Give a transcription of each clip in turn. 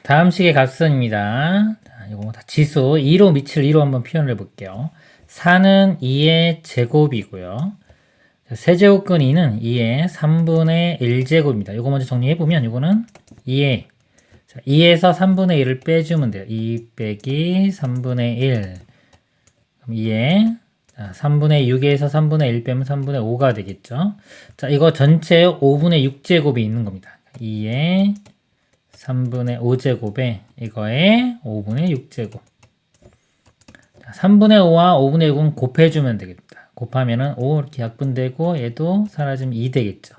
다음 식의 값은입니다. 자, 이거 다 지수 2로 밑을 2로 한번 표현을 해볼게요. 4는 2의 제곱이고요. 세제곱근 2는 2의 3분의 1제곱입니다. 이거 먼저 정리해보면 이거는 2에서 3분의 1을 빼주면 돼요. 2 빼기 3분의 1. 그럼 2에 3분의 6에서 3분의 1 빼면 3분의 5가 되겠죠. 자, 이거 전체 5분의 6제곱이 있는 겁니다. 2에 3분의 5제곱에 이거에 5분의 6제곱. 3분의 5와 5분의 6은 곱해주면 되겠다. 곱하면은 5 이렇게 약분되고 얘도 사라지면 2 되겠죠.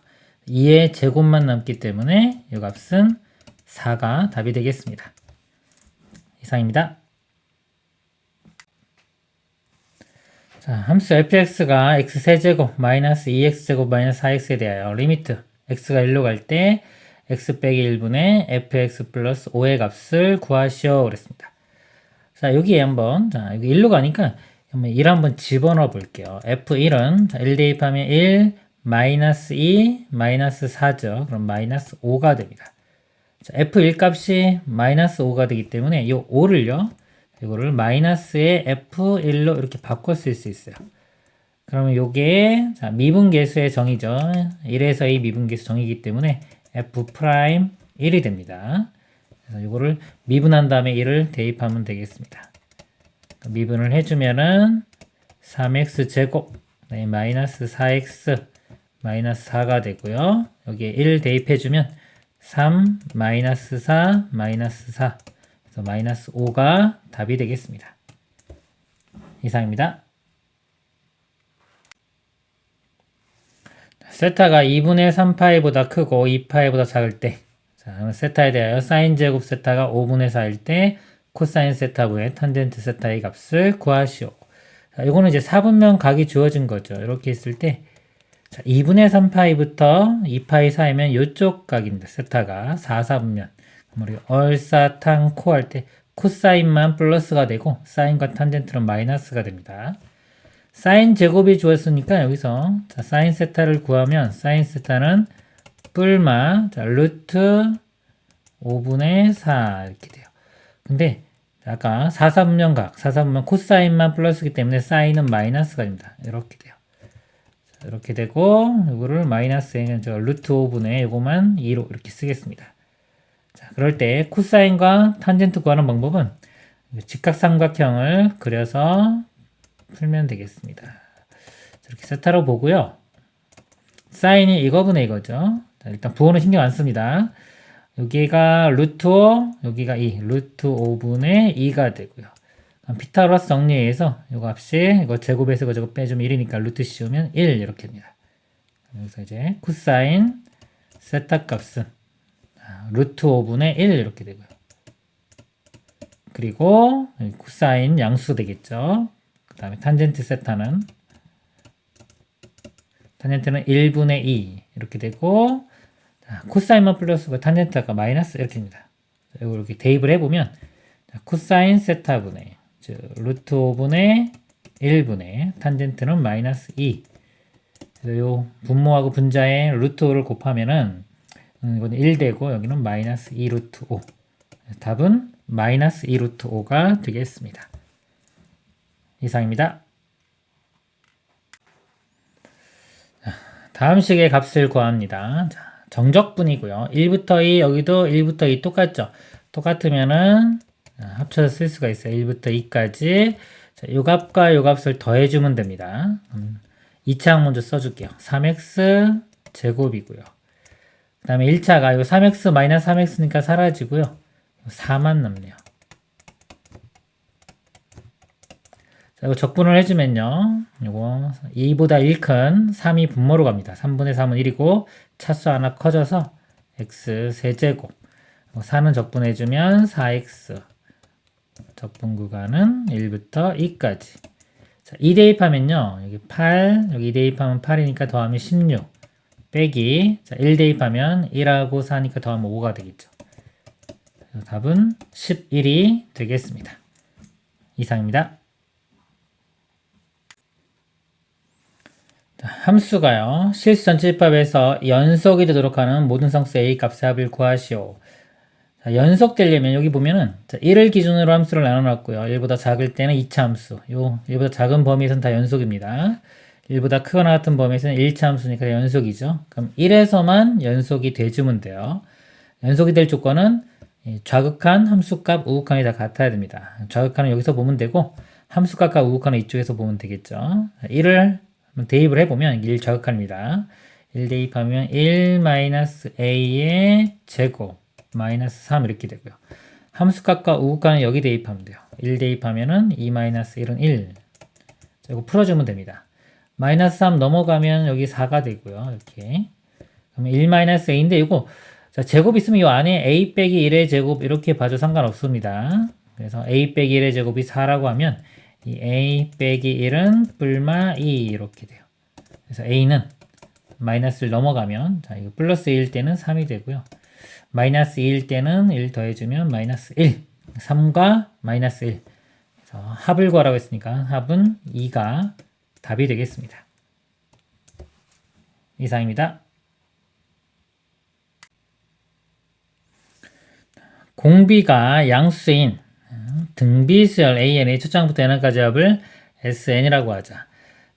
2의 제곱만 남기 때문에 이 값은 4가 답이 되겠습니다. 이상입니다. 자, 함수 fx가 x세제곱 마이너스 2x제곱 마이너스 4x에 대하여 리미트 x가 1로 갈 때 x 빼기 1분의 fx 플러스 5의 값을 구하시오 그랬습니다. 자, 여기에 한번, 자, 여기 1로 가니까 1 한번 집어넣어 볼게요. f1은, 자, 1 대입하면 1, 마이너스 2, 마이너스 4죠. 그럼 마이너스 5가 됩니다. 자, f1 값이 마이너스 5가 되기 때문에 이 5를요, 이거를 마이너스의 f1로 이렇게 바꿔 쓸 수 있어요. 그러면 요게, 자, 미분계수의 정의죠. 1에서 2 미분계수 정의이기 때문에 f'1이 됩니다. 그래서 이거를 미분한 다음에 1을 대입하면 되겠습니다. 미분을 해주면은 3x 제곱 마이너스 4x 마이너스 4가 되고요. 여기에 1 대입해주면 3 마이너스 4 마이너스 4 그래서 마이너스 5가 답이 되겠습니다. 이상입니다. 세타가 2분의 3파이보다 크고 2파이보다 작을 때, 자, 세타에 대하여 사인 제곱 세타가 5분의 4일 때 코사인 세타분의 탄젠트 세타의 값을 구하시오. 자, 이거는 이제 4분면 각이 주어진 거죠. 이렇게 했을 때, 자, 2분의 3파이부터 2파이 사이면 이쪽 각입니다. 세타가 4, 4분면. 우리 얼사탕코 할 때 코사인만 플러스가 되고 사인과 탄젠트는 마이너스가 됩니다. 사인 제곱이 주었으니까 여기서 자, 사인 세타를 구하면 사인 세타는 뿔마 자, 루트 5분의 4 이렇게 돼요. 근데 아까 4, 4분면각 4, 4분면 코사인만 플러스이기 때문에 사인은 마이너스가 됩니다. 이렇게 돼요. 자, 이렇게 되고 이거를 마이너스에는 저 루트 5분의 이거만 2로 이렇게 쓰겠습니다. 자, 그럴 때 코사인과 탄젠트 구하는 방법은 직각삼각형을 그려서 풀면 되겠습니다. 이렇게 세타로 보고요. 사인이 이거분의 이거죠. 자, 일단 부호는 신경 안 씁니다. 여기가 루트 5, 여기가 2, 루트 5분의 2가 되고요. 피타고라스 정리해서 이 값이 이거 제곱해서 이거 저거 빼주면 1이니까 루트 씌우면 1 이렇게 됩니다. 그래서 이제 코사인 세타 값은 루트 5분의 1 이렇게 되고요. 그리고 코사인 양수 되겠죠. 그 다음에 탄젠트 세타는 탄젠트는 1분의 2 이렇게 되고 자, 코사인만 플러스고 탄젠트가 마이너스 이렇게 됩니다. 이걸 이렇게 대입을 해보면 자, 코사인 세타분의 즉 루트 5분의 1분의 탄젠트는 마이너스 2 그래서 요 분모하고 분자의 루트 5를 곱하면은 이거는 1 되고 여기는 마이너스 2 루트 5 답은 마이너스 2 루트 5가 되겠습니다. 이상입니다. 다음 식의 값을 구합니다. 자, 정적분이고요. 1부터 2 여기도 1부터 2 똑같죠. 똑같으면은 합쳐서 쓸 수가 있어요. 1부터 2까지 자, 요 값과 요 값을 더해주면 됩니다. 2차항 먼저 써줄게요. 3x 제곱이고요. 그 다음에 1차가 요 3x 마이너스 3x니까 사라지고요. 4만 남네요. 자, 이거 적분을 해주면요. 요거 2보다 1 큰 3이 분모로 갑니다. 3분의 3은 1이고 차수 하나 커져서 x 세제곱 4는 적분해주면 4x 적분 구간은 1부터 2까지 자, 2 대입하면요. 여기 8 여기 2 대입하면 8이니까 더하면 16 빼기 자, 1 대입하면 1하고 4니까 더하면 5가 되겠죠. 그래서 답은 11이 되겠습니다. 이상입니다. 함수가요. 실수 전체집합에서 연속이 되도록 하는 모든 상수 A 값의 합을 구하시오. 자, 연속되려면 여기 보면은 1을 기준으로 함수를 나눠놨고요. 1보다 작을 때는 2차 함수. 요 1보다 작은 범위에서는 다 연속입니다. 1보다 크거나 같은 범위에서는 1차 함수니까 연속이죠. 그럼 1에서만 연속이 돼주면 돼요. 연속이 될 조건은 좌극한, 함수값, 우극한이 다 같아야 됩니다. 좌극한은 여기서 보면 되고 함수값과 우극한은 이쪽에서 보면 되겠죠. 1을 대입을 해보면 1 좌극한입니다. 1 대입하면 1-a의 제곱 마이너스 3 이렇게 되고요. 함수값과 우극한은 여기 대입하면 돼요. 1 대입하면은 2-1은 1. 자, 이거 풀어주면 됩니다. 마이너스 3 넘어가면 여기 4가 되고요. 이렇게. 그러면 1-a인데 이거 자, 제곱 있으면 이 안에 a 빼기 1의 제곱 이렇게 봐도 상관없습니다. 그래서 a 빼기 1의 제곱이 4라고 하면 이 a 빼기 1은 뿔마 2 이렇게 돼요. 그래서 a는 마이너스를 넘어가면 자, 이거 플러스 1일 때는 3이 되고요. 마이너스 2일 때는 1 더해주면 마이너스 1. 3과 마이너스 1. 그래서 합을 구하라고 했으니까 합은 2가 답이 되겠습니다. 이상입니다. 공비가 양수인 등비수열 AN의 첫 장부터 n까지 합을 SN이라고 하자.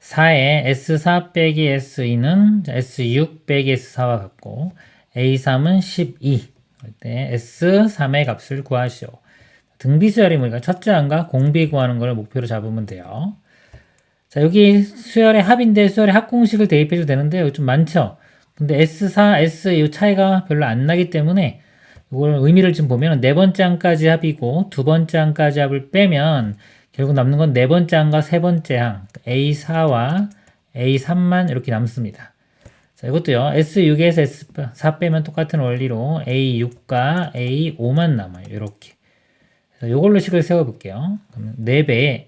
4의 S4 빼기 S2는 S6 빼기 S4와 같고 A3은 12. 그때 S3의 값을 구하시오. 등비수열이 뭐니까 첫째 항과 공비 구하는 걸 목표로 잡으면 돼요. 자, 여기 수열의 합인데 수열의 합공식을 대입해도 되는데 여기 좀 많죠? 근데 S4, S 이 차이가 별로 안 나기 때문에 이걸 의미를 좀 보면 네 번째 항까지 합이고 두 번째 항까지 합을 빼면 결국 남는 건 네 번째 항과 세 번째 항 A4와 A3만 이렇게 남습니다. 자, 이것도요. S6에서 S4 빼면 똑같은 원리로 A6과 A5만 남아요. 이렇게. 그래서 이걸로 식을 세워볼게요. 그러면 4배에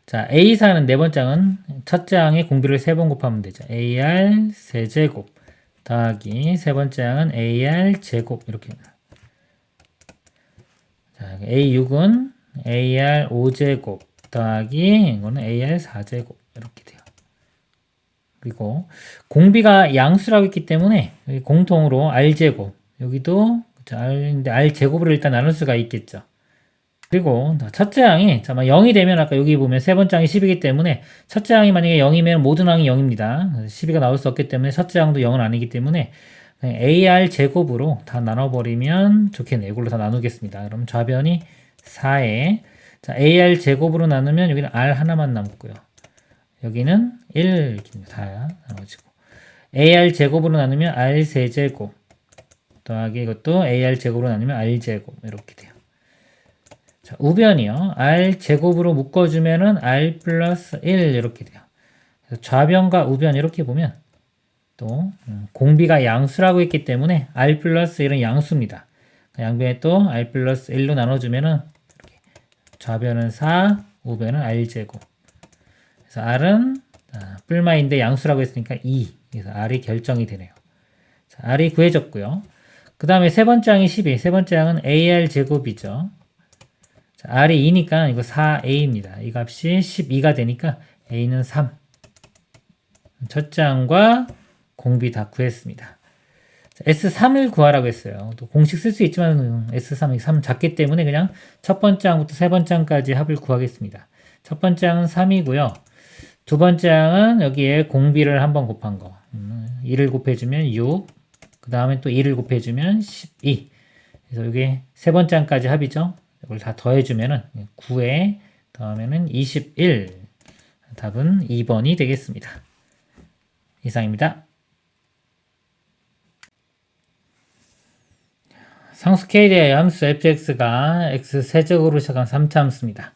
자, A4는 네 번째 항은 첫째 항에 공비를 3번 곱하면 되죠. AR 세제곱 더하기 세 번째 항은 AR 제곱 이렇게 됩니다. 자, A6은 AR 5제곱 더하기 이거는 AR 4제곱 이렇게 돼요. 그리고 공비가 양수라고 했기 때문에 공통으로 R제곱 여기도 R인데 R제곱으로 일단 나눌 수가 있겠죠. 그리고 첫째 항이 0이 되면 아까 여기 보면 세 번째 항이 10이기 때문에 첫째 항이 만약에 0이면 모든 항이 0입니다. 12가 나올 수 없기 때문에 첫째 항도 0은 아니기 때문에 AR 제곱으로 다 나눠버리면 좋겠네요. 이걸로 다 나누겠습니다. 그럼 좌변이 4에 자, AR 제곱으로 나누면 여기는 R 하나만 남고요. 여기는 1 다 나눠지고 AR 제곱으로 나누면 R 세제곱 더하기 이것도 AR 제곱으로 나누면 R 제곱 이렇게 돼요. 자, 우변이요. R 제곱으로 묶어주면은 R 플러스 1 이렇게 돼요. 그래서 좌변과 우변 이렇게 보면 또 공비가 양수라고 했기 때문에 R 플러스 1은 양수입니다. 양변에 또 R 플러스 1로 나눠주면은 이렇게 좌변은 4, 우변은 R 제곱. 그래서 R은 뿔마인데 양수라고 했으니까 2. 그래서 R이 결정이 되네요. 자, R이 구해졌고요. 그 다음에 세 번째 항이 12. 세 번째 항은 AR 제곱이죠. 자, R이 2니까 이거 4A입니다. 이 값이 12가 되니까 A는 3. 첫째 항과 공비 다 구했습니다. 자, S3을 구하라고 했어요. 또 공식 쓸 수 있지만 S3이 3 작기 때문에 그냥 첫 번째 항부터 세 번째 항까지 합을 구하겠습니다. 첫 번째 항은 3이고요. 두 번째 항은 여기에 공비를 한번 곱한 거. 2를 곱해주면 6. 그 다음에 또 2를 곱해주면 12. 그래서 이게 세 번째 항까지 합이죠. 이걸 다 더해주면은 9에 더하면은 21. 답은 2번이 되겠습니다. 이상입니다. 상수 K에 대하여 함수 fx가 x세제곱으로 시작한 3차 함수입니다.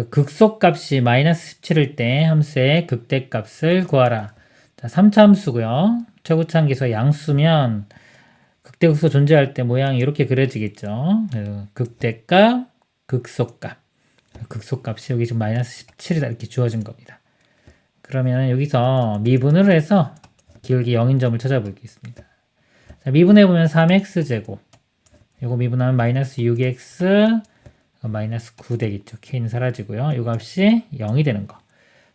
극소값이 마이너스 17일 때 함수의 극대값을 구하라. 자, 3차 함수고요. 최고차항기수가 양수면 극대극소 존재할 때 모양이 이렇게 그려지겠죠. 극대값, 극소값. 극소값이 여기 지금 마이너스 17이다 이렇게 주어진 겁니다. 그러면 여기서 미분을 해서 기울기 0인 점을 찾아보겠습니다. 자, 미분해보면 3x제곱. 이거 미분하면 마이너스 6x, 마이너스 9 되겠죠. k는 사라지고요. 이 값이 0이 되는 거.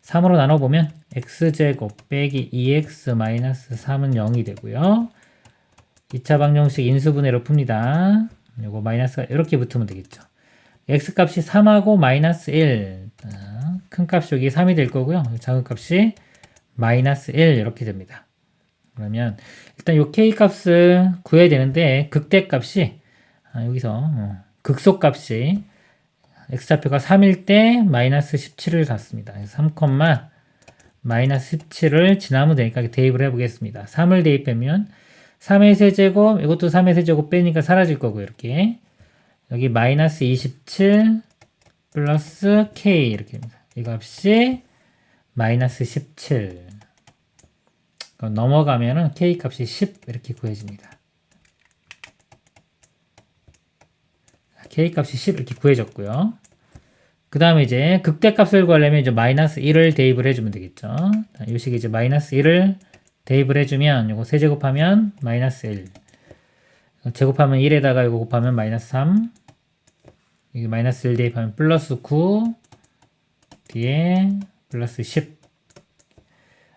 3으로 나눠보면 x제곱 빼기 2x 마이너스 3은 0이 되고요. 2차 방정식 인수분해로 풉니다. 요거 마이너스가 이렇게 붙으면 되겠죠. x값이 3하고 마이너스 1. 큰 값이 여기 3이 될 거고요. 작은 값이 마이너스 1 이렇게 됩니다. 그러면 일단 요 k값을 구해야 되는데 극대값이 여기서 극소값이 x좌표가 3일 때 마이너스 17을 갖습니다. 3, 마이너스 17을 지나면 되니까 대입을 해보겠습니다. 3을 대입하면 3의 세제곱, 이것도 3의 세제곱 빼니까 사라질 거고 이렇게 여기 마이너스 27 플러스 k 이렇게 됩니다. 이 값이 마이너스 17. 그럼 넘어가면은 k 값이 10 이렇게 구해집니다. k 값이 10 이렇게 구해졌고요. 그 다음에 이제 극대값을 구하려면 이제 마이너스 1을 대입을 해주면 되겠죠. 이 식에 이제 마이너스 1을 대입을 해주면 이거 세제곱하면 마이너스 1. 제곱하면 1에다가 이거 곱하면 마이너스 3. 여기 마이너스 1 대입하면 플러스 9. 뒤에 플러스 10.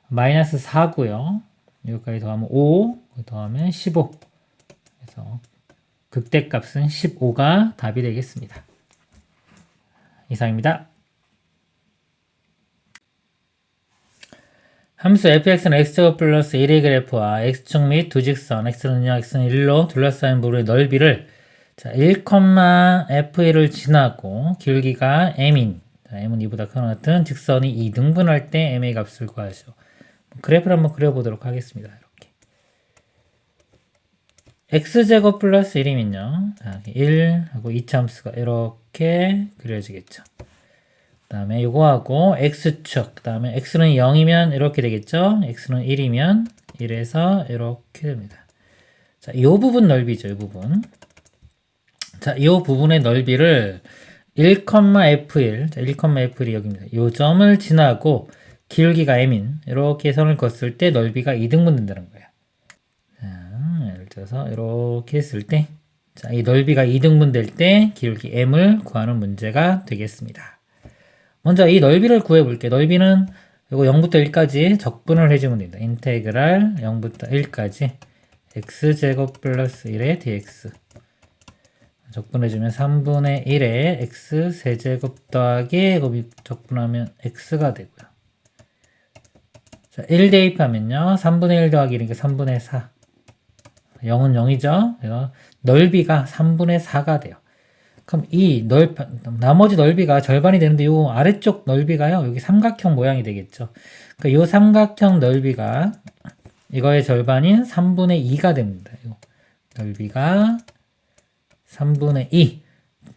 마이너스 4고요. 여기까지 더하면 5. 더하면 15. 그래서 극대값은 15가 답이 되겠습니다. 이상입니다. 함수 fx는 x제곱 플러스 1의 그래프와 x축 및 두 직선 x는 0, x는 1로 둘러싸인 부분의 넓이를 1,f1을 지나고 길기가 m인 m은 2보다 큰 같은 직선이 2등분할 때 m의 값을 구하시오. 그래프를 한번 그려보도록 하겠습니다. 이렇게 x제곱 플러스 1이면요 1하고 2차 함수가 이렇게 그려지겠죠. 그 다음에 요거하고 x축, 그 다음에 x는 0이면 이렇게 되겠죠. x는 1이면 1에서 이렇게 됩니다. 자, 요 부분 넓이죠. 이 부분. 자, 요 부분의 넓이를 1,f1, 자, 1,f1이 여기입니다. 요 점을 지나고 길기가 m인 이렇게 선을 걷을 때 넓이가 2등분 된다는 거예요. 자, 예를 들어서 이렇게 했을 때, 자, 이 넓이가 2등분 될 때 길기 m을 구하는 문제가 되겠습니다. 먼저 이 넓이를 구해볼게요. 넓이는 이거 0부터 1까지 적분을 해주면 됩니다. 인테그랄 0부터 1까지 x제곱 플러스 1의 dx 적분해주면 3분의 1의 x 세제곱 더하기 적분하면 x가 되고요. 자, 1 대입하면요. 3분의 1 더하기 1이니까 3분의 4. 0은 0이죠. 그래서 넓이가 3분의 4가 돼요. 그럼 이 나머지 넓이가 절반이 되는데 이 아래쪽 넓이가요. 여기 삼각형 모양이 되겠죠. 그러니까 이 삼각형 넓이가 이거의 절반인 3분의 2가 됩니다. 요 넓이가 3분의 2.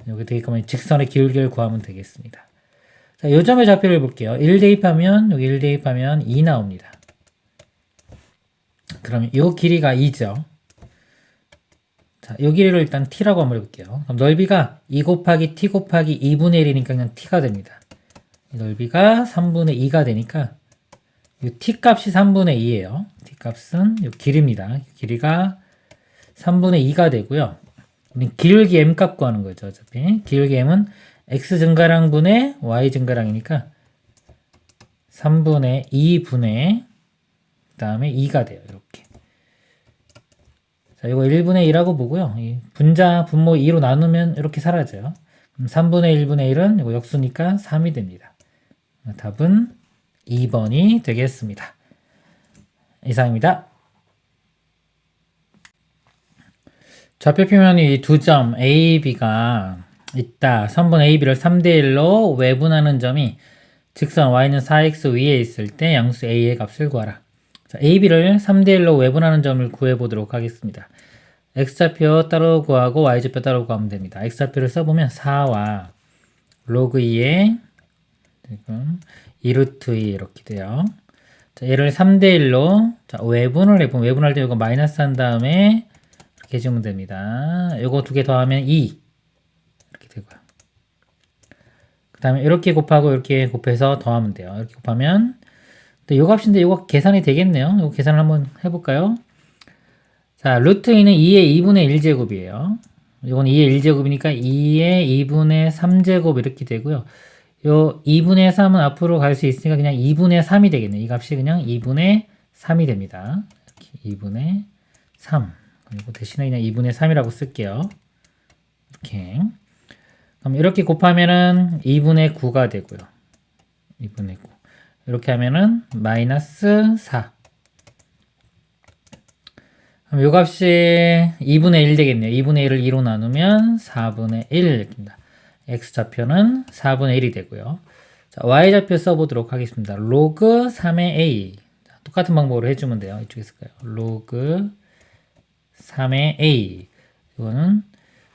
여기 되게끔 직선의 길이를 구하면 되겠습니다. 자, 요 점의 좌표를 볼게요. 1 대입하면 여기 1 대입하면 2 나옵니다. 그러면 요 길이가 2죠. 자, 요 길이를 일단 t라고 한번 해볼게요. 그럼 넓이가 2 곱하기 t 곱하기 2분의 1이니까 그냥 t가 됩니다. 이 넓이가 3분의 2가 되니까 이 t 값이 3분의 2예요. t 값은 요 길이입니다. 길이가 3분의 2가 되고요. 우리 길기 m 값 구하는 거죠. 어차피 길기 m은 x 증가량 분의 y 증가량이니까 3분의 2분의 그 다음에 2가 돼요. 이렇게. 자, 이거 1분의 1하고 보고요. 이 분자, 분모 2로 나누면 이렇게 사라져요. 그럼 3분의 1분의 1은 이거 역수니까 3이 됩니다. 답은 2번이 되겠습니다. 이상입니다. 좌표 표면이 이 두 점 A, B가 있다. 선분 A, B를 3대 1로 외분하는 점이 직선 y는 4x 위에 있을 때 양수 A의 값을 구하라. 자, A, B를 3대 1로 외분하는 점을 구해보도록 하겠습니다. x좌표 따로 구하고 y좌표 따로 구하면 됩니다. x좌표를 써보면 4와 로그 2에 지금 2루트 2 이렇게 돼요. 자, 얘를 3대 1로 자, 외분을 해보면 외분할 때 이거 마이너스 한 다음에 이렇게 해주면 됩니다. 이거 두 개 더하면 2 이렇게 되고요. 그 다음에 이렇게 곱하고 이렇게 곱해서 더하면 돼요. 이렇게 곱하면 이 값인데 이거 계산이 되겠네요. 이거 계산을 한번 해볼까요? 자, 루트 2는 2의 2분의 1제곱이에요. 이건 2의 1제곱이니까 2의 2분의 3제곱 이렇게 되고요. 요 2분의 3은 앞으로 갈 수 있으니까 그냥 2분의 3이 되겠네요. 이 값이 그냥 2분의 3이 됩니다. 이렇게 2분의 3. 그리고 대신에 그냥 2분의 3이라고 쓸게요. 이렇게. 그럼 이렇게 곱하면은 2분의 9가 되고요. 2분의 9. 이렇게 하면은 마이너스 4. 그럼 요 값이 2분의 1 되겠네요. 2분의 1을 2로 나누면 4분의 1 이렇게입니다. x좌표는 4분의 1이 되고요. 자, y좌표 써보도록 하겠습니다. 로그 3의 a. 자, 똑같은 방법으로 해주면 돼요. 이쪽에 쓸까요? 로그 3의 a. 이거는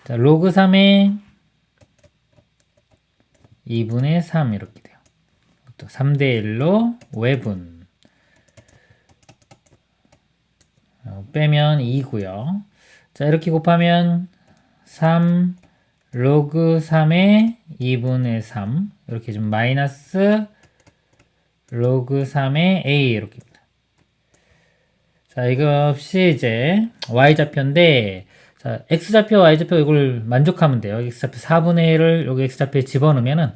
자, 로그 3의 2분의 3 이렇게 돼요. 또 3대 1로 외분. 빼면 2고요. 자, 이렇게 곱하면 3 로그 3의 2분의 3 이렇게 좀 마이너스 로그 3의 a 이렇게입니다. 자, 이것이 이제 y좌표인데 자, x좌표, y좌표 이걸 만족하면 돼요. x좌표 4분의 1을 여기 x좌표에 집어넣으면은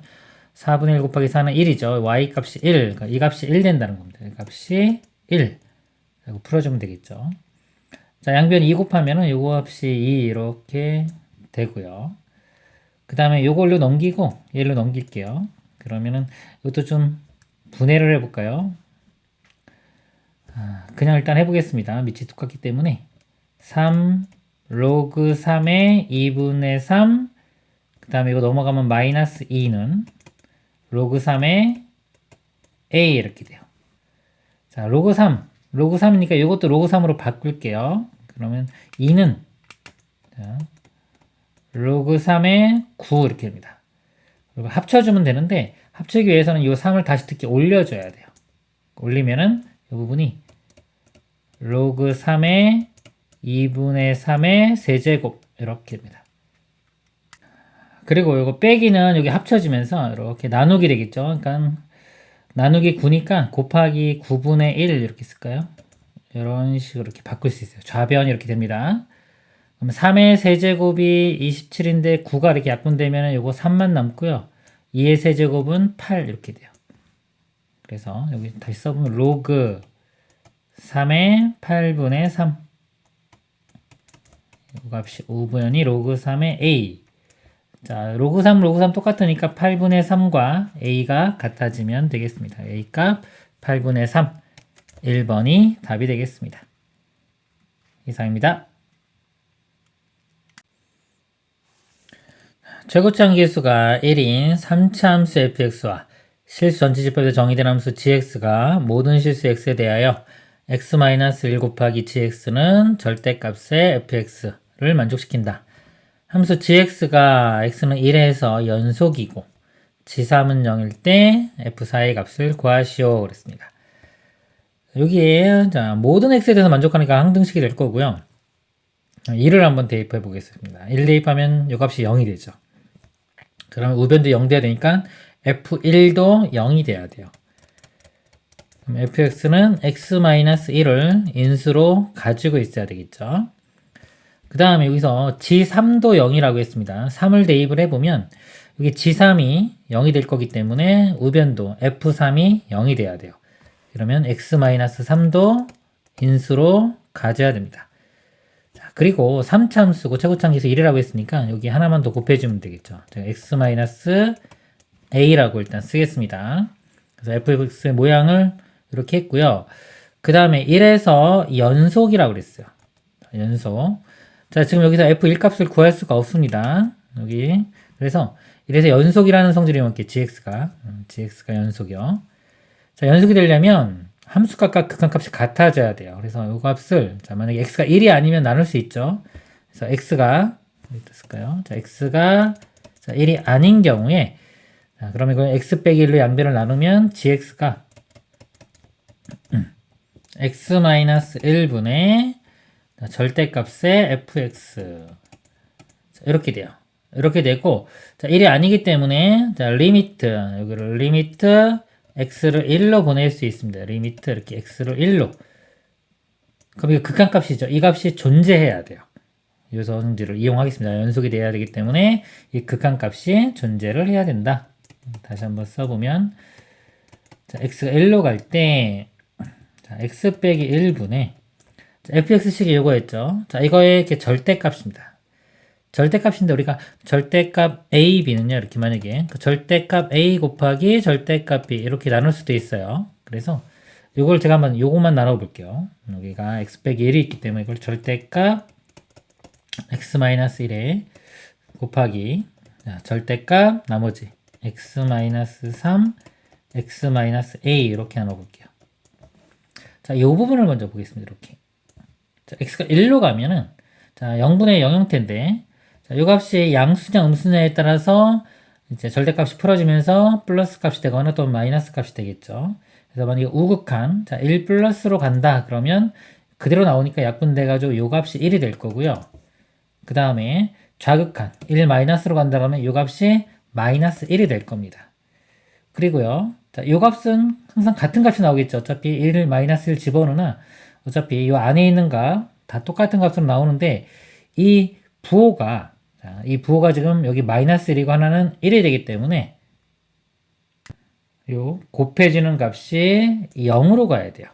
4분의 1 곱하기 4는 1이죠. y 값이 1. 그러니까 이 값이 1 된다는 겁니다. 이 값이 1. 이거 풀어주면 되겠죠. 자, 양변 2 곱하면은 요거 값이 2 이렇게 되고요. 그 다음에 요걸로 넘기고 얘로 넘길게요. 그러면은 이것도 좀 분해를 해볼까요? 그냥 일단 해보겠습니다. 밑이 똑같기 때문에 3 로그 3의 2분의 3 그 다음에 이거 넘어가면 마이너스 2는 로그 3의 a 이렇게 돼요. 자, 로그 3 로그 3이니까 이것도 로그 3으로 바꿀게요. 그러면 2는 자, 로그 3의 9 이렇게 됩니다. 그리고 합쳐주면 되는데 합치기 위해서는 이 3을 다시 특히 올려줘야 돼요. 올리면은 이 부분이 로그 3의 2분의 3의 세제곱 이렇게 됩니다. 그리고 이거 빼기는 여기 합쳐지면서 이렇게 나누기 되겠죠. 그러니까 나누기 9니까 곱하기 9분의 1 이렇게 쓸까요? 이런 식으로 이렇게 바꿀 수 있어요. 좌변이 이렇게 됩니다. 그럼 3의 세제곱이 27인데 9가 이렇게 약분되면 이거 3만 남고요. 2의 세제곱은 8 이렇게 돼요. 그래서 여기 다시 써보면 로그 3의 8분의 3 이 값이 5분의 로그 3의 a. 자, 로그 3 똑같으니까 8분의 3과 a가 같아지면 되겠습니다. a 값 8분의 3 1번이 답이 되겠습니다. 이상입니다. 최고점 기수가 1인 3차 함수 fx와 실수 전치집합에서 정의된 함수 gx가 모든 실수 x에 대하여 x-1 곱하기 gx는 절대값의 fx를 만족시킨다. 함수 gx가 x는 1에서 연속이고 g3은 0일 때 f4의 값을 구하시오 그랬습니다. 여기에 자, 모든 x에 대해서 만족하니까 항등식이 될 거고요. 1을 한번 대입해 보겠습니다. 1 대입하면 이 값이 0이 되죠. 그러면 우변도 0 돼야 되니까 f1도 0이 돼야 돼요. 그럼 fx는 x-1을 인수로 가지고 있어야 되겠죠. 그 다음에 여기서 g3도 0이라고 했습니다. 3을 대입을 해보면 여기 g3이 0이 될 거기 때문에 우변도 f3이 0이 돼야 돼요. 그러면 x-3도 인수로 가져야 됩니다. 자, 그리고 3차 함수고 최고차 함수 1이라고 했으니까 여기 하나만 더 곱해주면 되겠죠. 제가 x-a라고 일단 쓰겠습니다. 그래서 fx의 모양을 이렇게 했고요. 그 다음에 1에서 연속이라고 그랬어요. 연속. 자, 지금 여기서 f1 값을 구할 수가 없습니다. 여기. 그래서 이래서 연속이라는 성질이 있게 gx가 연속이요. 자, 연속이 되려면 함수값과 극한값이 같아져야 돼요. 그래서 이 값을 자, 만약에 x가 1이 아니면 나눌 수 있죠. 그래서 x가 어디 있을까요? 자, x가 자, 1이 아닌 경우에 자, 그러면 이거 x 빼기 1로 양변을 나누면 gx가 x-1분의 절대값의 fx 자, 이렇게 돼요. 이렇게 되고 자, 1이 아니기 때문에 자, 리미트 여기를 리미트 x를 1로 보낼 수 있습니다. 리미트 이렇게 x를 1로 그럼 이거 극한값이죠. 이 값이 존재해야 돼요. 이 성질을 이용하겠습니다. 연속이 돼야 되기 때문에 이 극한값이 존재를 해야 된다. 다시 한번 써보면 자, x가 1로 갈 때 자, x 빼기 1분의 fx식이 요거였죠. 자, 이거의 이렇게 절대값입니다. 절대값인데 우리가 절대값 a, b는요. 이렇게 만약에 그 절대값 a 곱하기 절대값 b 이렇게 나눌 수도 있어요. 그래서 요걸 제가 한번 요것만 나눠 볼게요. 여기가 x 빼기 1이 있기 때문에 이걸 절대값 x-1에 곱하기 절대값 나머지 x-3 x-a 이렇게 나눠 볼게요. 자, 이 부분을 먼저 보겠습니다. 이렇게. 자, x가 1로 가면은 자, 0분의 0 형태인데 자, 이 값이 양수냐 음수냐에 따라서 이제 절대값이 풀어지면서 플러스 값이 되거나 또 마이너스 값이 되겠죠. 그래서 만약에 우극한 자, 1 플러스로 간다 그러면 그대로 나오니까 약분돼가지고 이 값이 1이 될 거고요. 그 다음에 좌극한 1 마이너스로 간다 그러면 이 값이 마이너스 1이 될 겁니다. 그리고요. 자, 이 값은 항상 같은 값이 나오겠죠. 어차피 1 마이너스 1 집어넣으나 어차피 이 안에 있는 값 다 똑같은 값으로 나오는데 이 부호가 자, 이 부호가 지금 여기 마이너스 1이고 하나는 1이 되기 때문에 요 곱해지는 값이 0으로 가야 돼요.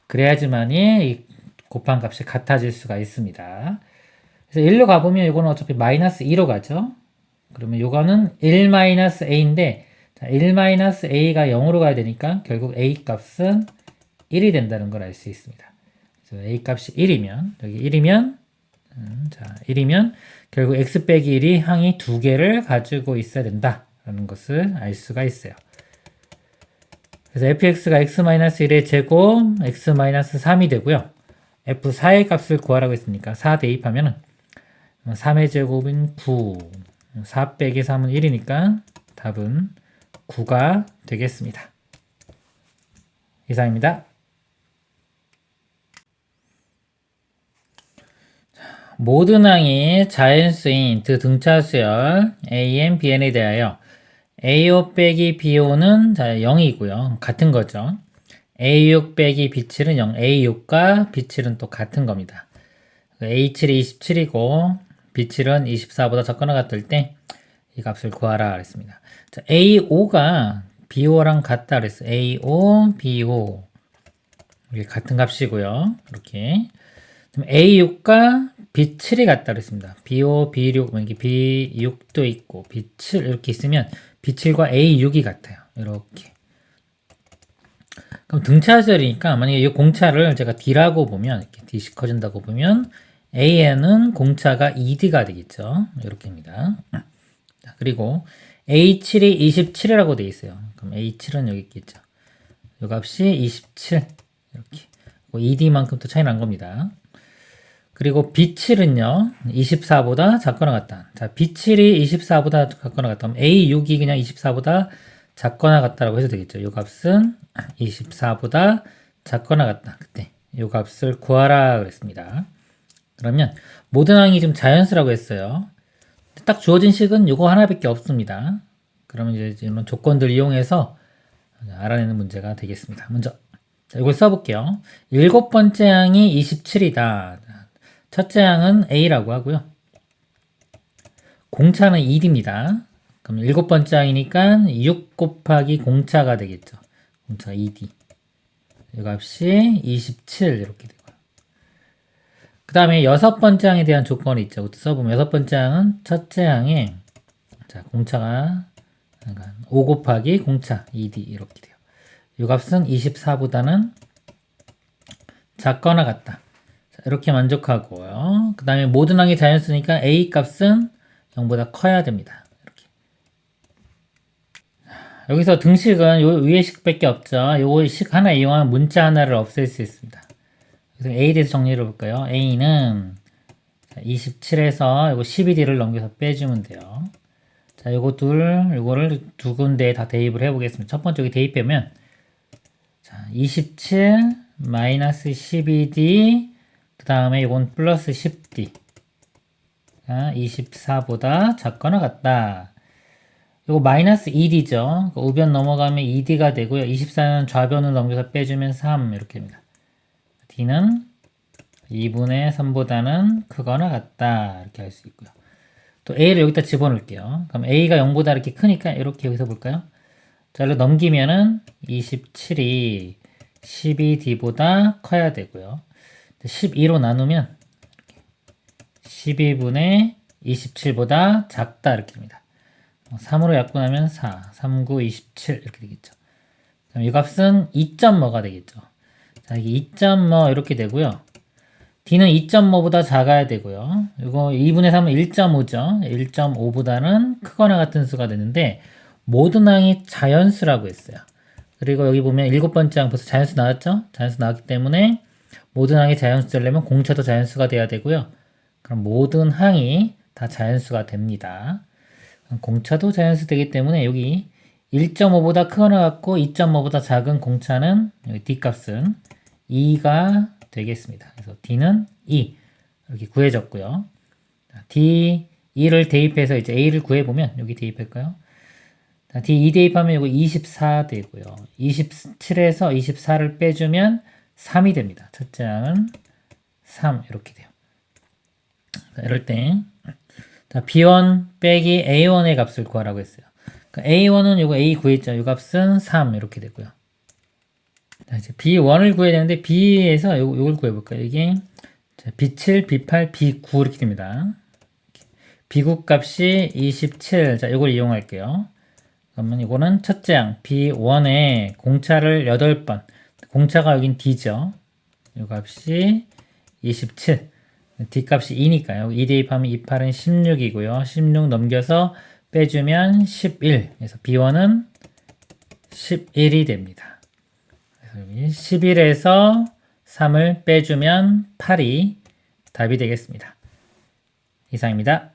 그래야지만이 이 곱한 값이 같아질 수가 있습니다. 그래서 1로 가보면 이거는 어차피 마이너스 2로 가죠. 그러면 요거는 1-a인데 1-a가 0으로 가야 되니까 결국 a 값은 1이 된다는 걸 알 수 있습니다. 그래서 a 값이 1이면 여기 1이면 자 1이면 결국 x 빼기 1이 항이 2개를 가지고 있어야 된다라는 것을 알 수가 있어요. 그래서 fx가 x-1의 제곱 x-3이 되고요. f4의 값을 구하라고 했으니까 4 대입하면은 3의 제곱은 9 4 빼기 3은 1이니까 답은 9가 되겠습니다. 이상입니다. 모든 항이 자연수인 등차수열 a(n), bn에 대하여 a5 빼기 b5는 0이고요. 같은 거죠. a6 빼기 b7은 0, a6과 b7은 또 같은 겁니다. a7이 27이고 b7은 24보다 적거나 같을 때 이 값을 구하라 그랬습니다. 자, a5가 b5랑 같다 그랬어요. a5, b5 이게 같은 값이고요. 이렇게 그럼 a6과 b7이 같다 그랬습니다. b5, b6, 이게 b6도 있고 b7 이렇게 있으면 b7과 a6이 같아요. 이렇게. 그럼 등차수열이니까 만약에 이 공차를 제가 d라고 보면 이렇게 d씩 커진다고 보면 an은 공차가 2d가 되겠죠. 이렇게입니다. 그리고 a7이 27이라고 되어 있어요. 그럼 a7은 여기 있겠죠. 이 값이 27 이렇게 2d만큼 또 차이 난 겁니다. 그리고 b7은요 24보다 작거나 같다. 자, b7이 24보다 작거나 같다. 그럼 a6이 그냥 24보다 작거나 같다라고 해도 되겠죠. 이 값은 24보다 작거나 같다. 그때 이 값을 구하라 그랬습니다. 그러면 모든 항이 지금 자연수라고 했어요. 딱 주어진 식은 이거 하나밖에 없습니다. 그러면 이제 이런 조건들 이용해서 알아내는 문제가 되겠습니다. 먼저 이걸 써볼게요. 7번째 항이 27이다. 첫째 항은 a라고 하고요. 공차는 2d입니다. 그럼 7번째 항이니까 6 곱하기 공차가 되겠죠. 공차가 2d. 이 값이 27 이렇게 되고요. 그 다음에 6번째 항에 대한 조건이 있죠. 그것도 써보면 6번째 항은 첫째 항에 자, 공차가 5 곱하기 공차 2d 이렇게 돼요. 이 값은 24보다는 작거나 같다. 자, 이렇게 만족하고요. 그 다음에 모든 항이 자연수니까 a 값은 0보다 커야 됩니다. 이렇게. 여기서 등식은 요 위에 식밖에 없죠. 요거 식 하나 이용하면 문자 하나를 없앨 수 있습니다. 그래서 a에 대해서 정리를 해볼까요? a는 27에서 이거 12d를 넘겨서 빼주면 돼요. 자, 요거를 두 군데에 다 대입을 해보겠습니다. 첫 번째 여기 대입하면 자, 27 마이너스 12d 그 다음에 이건 플러스 10d 24보다 작거나 같다. 이거 마이너스 2d죠. 우변 넘어가면 2d가 되고요. 24는 좌변을 넘겨서 빼주면 3 이렇게 됩니다. d는 2분의 3보다는 크거나 같다. 이렇게 할 수 있고요. 또 a를 여기다 집어넣을게요. 그럼 a가 0보다 이렇게 크니까 이렇게 여기서 볼까요? 자, 이렇게 넘기면은 27이 12d보다 커야 되고요. 12로 나누면 12분의 27보다 작다 이렇게 됩니다. 3으로 약분하면 4, 3, 9, 27 이렇게 되겠죠. 그럼 이 값은 2.뭐가 되겠죠. 자, 이게 2.뭐 이렇게 되고요. D는 2.5보다 작아야 되고요. 이거 2분의 3은 1.5죠. 1.5보다는 크거나 같은 수가 되는데 모든 항이 자연수라고 했어요. 그리고 여기 보면 7번째 항 벌써 자연수 나왔죠? 자연수 나왔기 때문에 모든 항이 자연수 되려면 공차도 자연수가 돼야 되고요. 그럼 모든 항이 다 자연수가 됩니다. 공차도 자연수 되기 때문에 여기 1.5보다 크거나 같고 2.5보다 작은 공차는 여기 D값은 2가 되겠습니다. 그래서 D는 2 이렇게 구해졌고요. D 2를 대입해서 이제 A를 구해보면 여기 대입할까요? D 2 대입하면 이거 24 되고요. 27에서 24를 빼주면 3이 됩니다. 첫째 항은 3 이렇게 돼요. 자, 이럴 때 자, B1 빼기 A1의 값을 구하라고 했어요. 그러니까 A1은 요거 A 구했죠. 이 값은 3 이렇게 되고요. 자, 이제 B1을 구해야 되는데 B에서 요걸 구해볼까요? 이게 B7, B8, B9 이렇게 됩니다. B9 값이 27. 자, 요걸 이용할게요. 그러면 이거는 첫째 항 B1에 공차를 8번. 공차가 여긴 D죠. 요 값이 27. D값이 2니까요. 2 대입하면 2, 8은 16이고요. 16 넘겨서 빼주면 11. 그래서 B1은 11이 됩니다. 그래서 여기 11에서 3을 빼주면 8이 답이 되겠습니다. 이상입니다.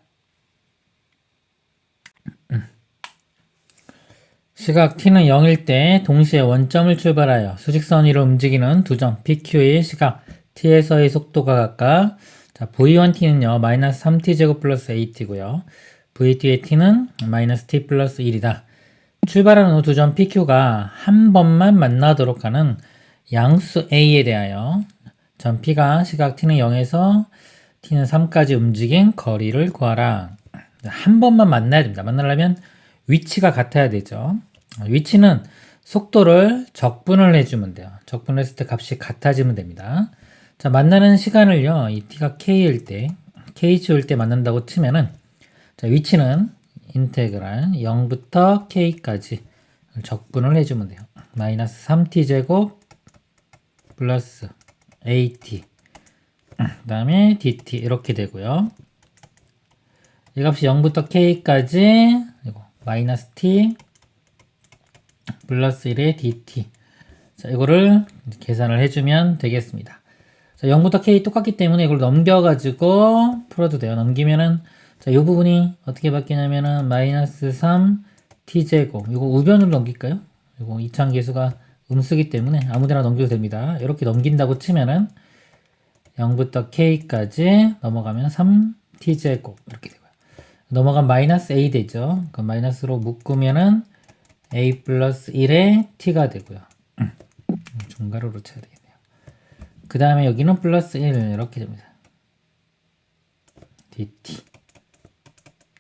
시각 t는 0일 때 동시에 원점을 출발하여 수직선 위로 움직이는 두 점 PQ의 시각 t에서의 속도가 각각 자, v1t는요 마이너스 3t제곱 플러스 8t고요 v2의 t는 마이너스 t 플러스 1이다. 출발하는 두 점 PQ가 한 번만 만나도록 하는 양수 A에 대하여 점 P가 시각 t는 0에서 t는 3까지 움직인 거리를 구하라. 한 번만 만나야 됩니다. 만나려면 위치가 같아야 되죠. 위치는 속도를 적분을 해주면 돼요. 적분을 했을 때 값이 같아지면 됩니다. 자, 만나는 시간을요, 이 t가 k일 때, k일 때 만난다고 치면은, 자, 위치는 인테그랄 0부터 k까지 적분을 해주면 돼요. 마이너스 3t제곱 플러스 at 그 다음에 dt 이렇게 되고요. 이 값이 0부터 k까지 마이너스 t 플러스 1의 dt. 자, 이거를 계산을 해주면 되겠습니다. 자, 0부터 k 똑같기 때문에 이걸 넘겨가지고 풀어도 돼요. 넘기면은, 자, 이 부분이 어떻게 바뀌냐면은, 마이너스 3t제곱. 이거 우변으로 넘길까요? 이거 이차함계수가 음수기 때문에 아무데나 넘겨도 됩니다. 이렇게 넘긴다고 치면은, 0부터 k까지 넘어가면 3t제곱. 이렇게 되고요. 넘어가면 마이너스 a 되죠. 그 마이너스로 묶으면은, a 플러스 1의 t가 되고요. 중괄호로 쳐야 되겠네요. 그 다음에 여기는 플러스 1 이렇게 됩니다.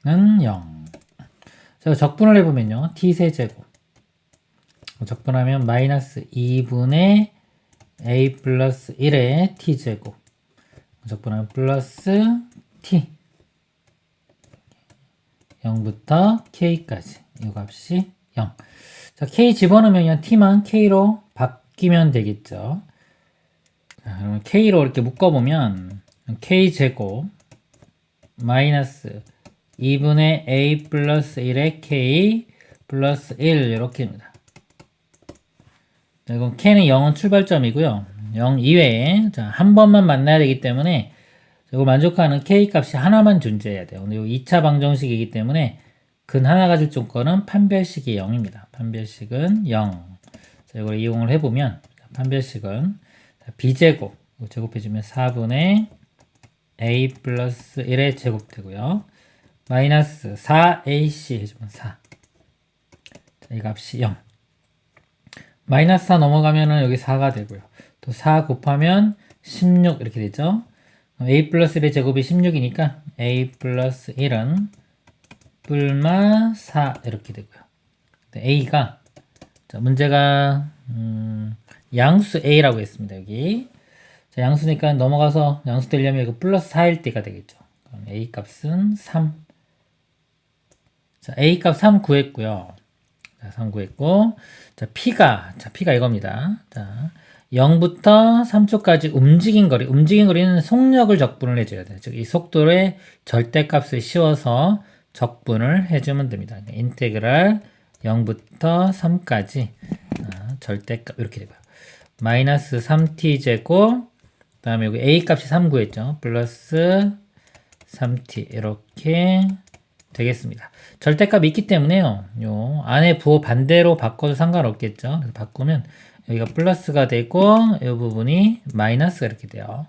dt는 0. 자, 적분을 해보면요. t세제곱 적분하면 마이너스 2분의 a 플러스 1의 t제곱 적분하면 플러스 t 0부터 k까지 이 값이 0. 자, k 집어넣으면 그냥 t만 k로 바뀌면 되겠죠. 자, 그러면 k로 이렇게 묶어보면 k제곱 마이너스 2분의 a 플러스 1의 k 플러스 1 이렇게입니다. 자, 이건 k는 0은 출발점이고요. 0 이외에 자, 한 번만 만나야 되기 때문에 이걸 만족하는 k 값이 하나만 존재해야 돼요. 근데 이 2차 방정식이기 때문에 근 하나 가질 조건은 판별식이 0입니다. 판별식은 0. 자, 이걸 이용을 해보면 판별식은 b제곱 제곱해주면 4분의 a 플러스 1의 제곱 되고요. 마이너스 4ac 해주면 4. 자, 이 값이 0. 마이너스 4 넘어가면은 여기 4가 되고요. 또 4 곱하면 16 이렇게 되죠. a 플러스 1의 제곱이 16이니까 a 플러스 1은 뿔마 4 이렇게 되고요. a가 자, 문제가 양수 a라고 했습니다. 여기 자, 양수니까 넘어가서 양수 되려면 이거 플러스 4일 때가 되겠죠. 그럼 A 값은 3. 자, A 값 3 구했고요. 자, 3 구했고, 자, P가 이겁니다. 자, 0부터 3초까지 움직인 거리는 속력을 적분을 해줘야 돼요. 즉, 이 속도의 절대값을 씌워서 적분을 해주면 됩니다. 그러니까 인테그랄 0부터 3까지 절대값 이렇게 되고요. 마이너스 3t 제곱, 그 다음에 여기 a 값이 3 구했죠. 플러스 3t 이렇게 되겠습니다. 절대값이 있기 때문에요. 요 안에 부호 반대로 바꿔도 상관없겠죠. 그래서 바꾸면 여기가 플러스가 되고 이 부분이 마이너스가 이렇게 돼요.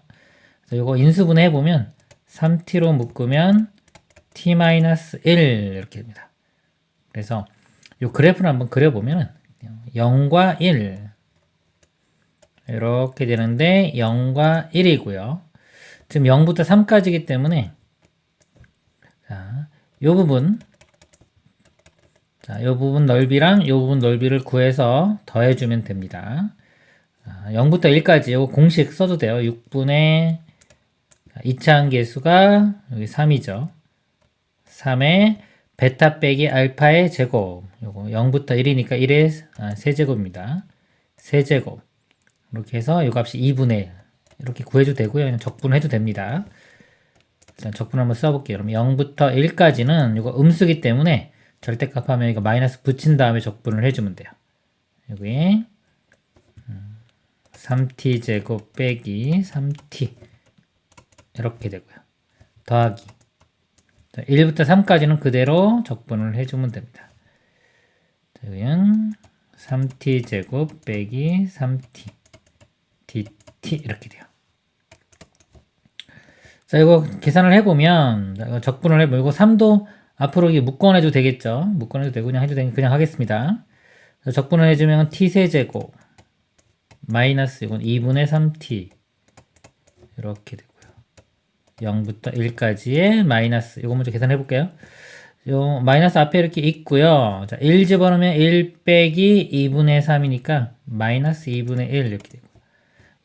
그래서 이거 인수분해 해보면 3t로 묶으면 t-1 이렇게 됩니다. 그래서 이 그래프를 한번 그려보면 0과 1 이렇게 되는데 0과 1이고요. 지금 0부터 3까지이기 때문에 자, 요 부분 요 부분 넓이랑 요 부분 넓이를 구해서 더해주면 됩니다. 0부터 1까지 요거 공식 써도 돼요. 6분의 2차 계수가 여기 3이죠. 3의 베타 빼기 알파의 제곱. 요거 0부터 1이니까 1의 세제곱입니다. 세제곱. 이렇게 해서 요 값이 2분의 1. 이렇게 구해도 되고요. 그냥 적분해도 됩니다. 일단 적분 한번 써볼게요. 그럼 0부터 1까지는 이거 음수기 때문에 절대값 하면 이거 마이너스 붙인 다음에 적분을 해주면 돼요. 여기 3t 제곱 빼기 3t 이렇게 되고요. 더하기 1부터 3까지는 그대로 적분을 해주면 됩니다. 여기는 3t 제곱 빼기 3t dt 이렇게 돼요. 자, 이거 계산을 해보면 적분을 해보면 이거 3도 앞으로 이게 묶어내도 되겠죠. 묶어내도 되고 그냥 해도 되니까 그냥 하겠습니다. 적분을 해주면 t세제곱 마이너스 이건 2분의 3t 이렇게 되고요. 0부터 1까지의 마이너스 이거 먼저 계산해 볼게요. 요 마이너스 앞에 이렇게 있고요. 자, 1 집어넣으면 1 빼기 2분의 3이니까 마이너스 2분의 1 이렇게 되고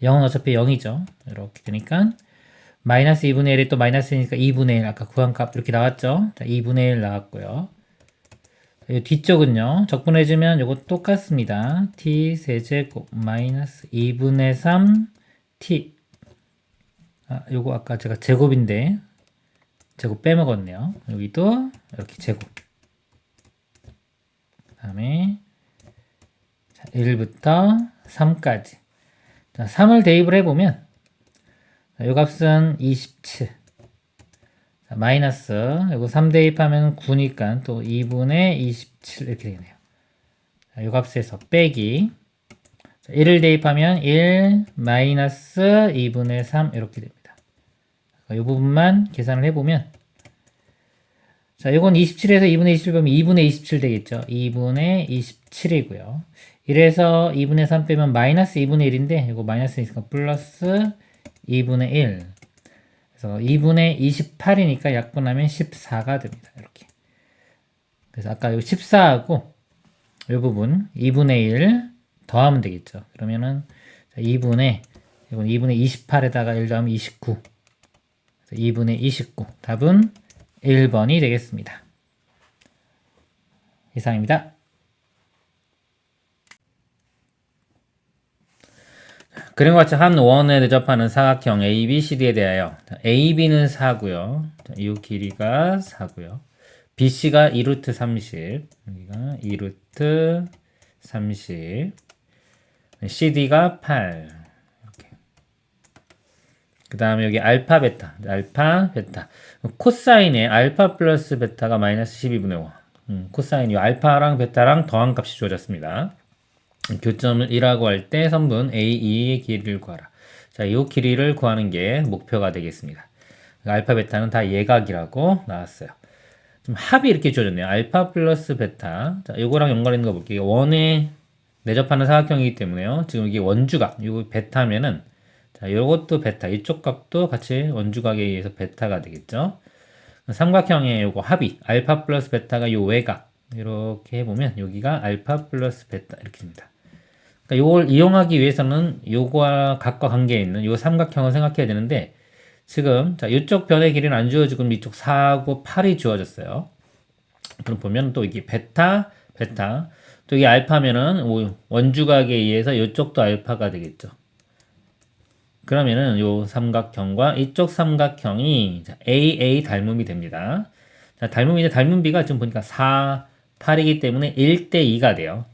0은 어차피 0이죠. 이렇게 되니까 마이너스 2분의 1이 또 마이너스니까 2분의 1 아까 구한 값 이렇게 나왔죠. 자, 2분의 1 나왔고요. 이 뒤쪽은요. 적분해주면 이거 똑같습니다. t 세제곱 마이너스 2분의 3 t 요거 아까 제가 제곱인데 제곱 빼먹었네요. 여기도 이렇게 제곱 그 다음에 1부터 3까지 자, 3을 대입을 해보면 요 값은 27 자, 마이너스 이거 3 대입하면 9니까 또 2분의 27 이렇게 되네요. 자, 요 값에서 빼기 자, 1을 대입하면 1 마이너스 2분의 3 이렇게 됩니다. 이 부분만 계산을 해보면 자, 이건 27에서 2분의 27 보면 2분의 27 되겠죠. 2분의 27이고요. 이래서 2분의 3 빼면 마이너스 2분의 1인데 이거 마이너스니까 플러스 2분의 1 그래서 2분의 28이니까 약분하면 14가 됩니다. 이렇게 그래서 아까 이 14하고 이 부분 2분의 1 더하면 되겠죠. 그러면은 2분의 이건 2분의 28에다가 1 더하면 29 2분의 29 답은 1번이 되겠습니다. 이상입니다. 그림과 같이 한 원에 대접하는 사각형 ABCD에 대하여 AB는 4고요. 이 길이가 4고요. BC가 2루트 30 여기가 2루트 30 CD가 8 이렇게. 그 다음에 여기 알파 베타 코사인에 알파 플러스 베타가 마이너스 12분의 5 코사인이 알파랑 베타랑 더한 값이 주어졌습니다. 교점을 1하고 할 때 선분 AE의 길이를 구하라. 자, 이 길이를 구하는 게 목표가 되겠습니다. 알파 베타는 다 예각이라고 나왔어요. 좀 합이 이렇게 주어졌네요. 알파 플러스 베타. 자, 요거랑 연관있는 거 볼게요. 원에 내접하는 사각형이기 때문에요. 지금 이게 원주각, 요거 베타면은 자, 요것도 베타, 이쪽 값도 같이 원주각에 의해서 베타가 되겠죠. 삼각형의 요거 합이 알파 플러스 베타가 요 외곽 이렇게 해보면 여기가 알파 플러스 베타 이렇게 됩니다. 그러니까 요걸 이용하기 위해서는 요거와 각과 관계에 있는 요 삼각형을 생각해야 되는데 지금 자 이쪽 변의 길이는 안 주어지고 이쪽 4하고 8이 주어졌어요. 그럼 보면 또 이게 베타, 베타 또 이게 알파면은 원주각에 의해서 이쪽도 알파가 되겠죠. 그러면은 요 삼각형과 이쪽 삼각형이 AA 닮음이 됩니다. 자, 닮음인데 닮음비가 지금 보니까 4, 8이기 때문에 1대 2가 돼요.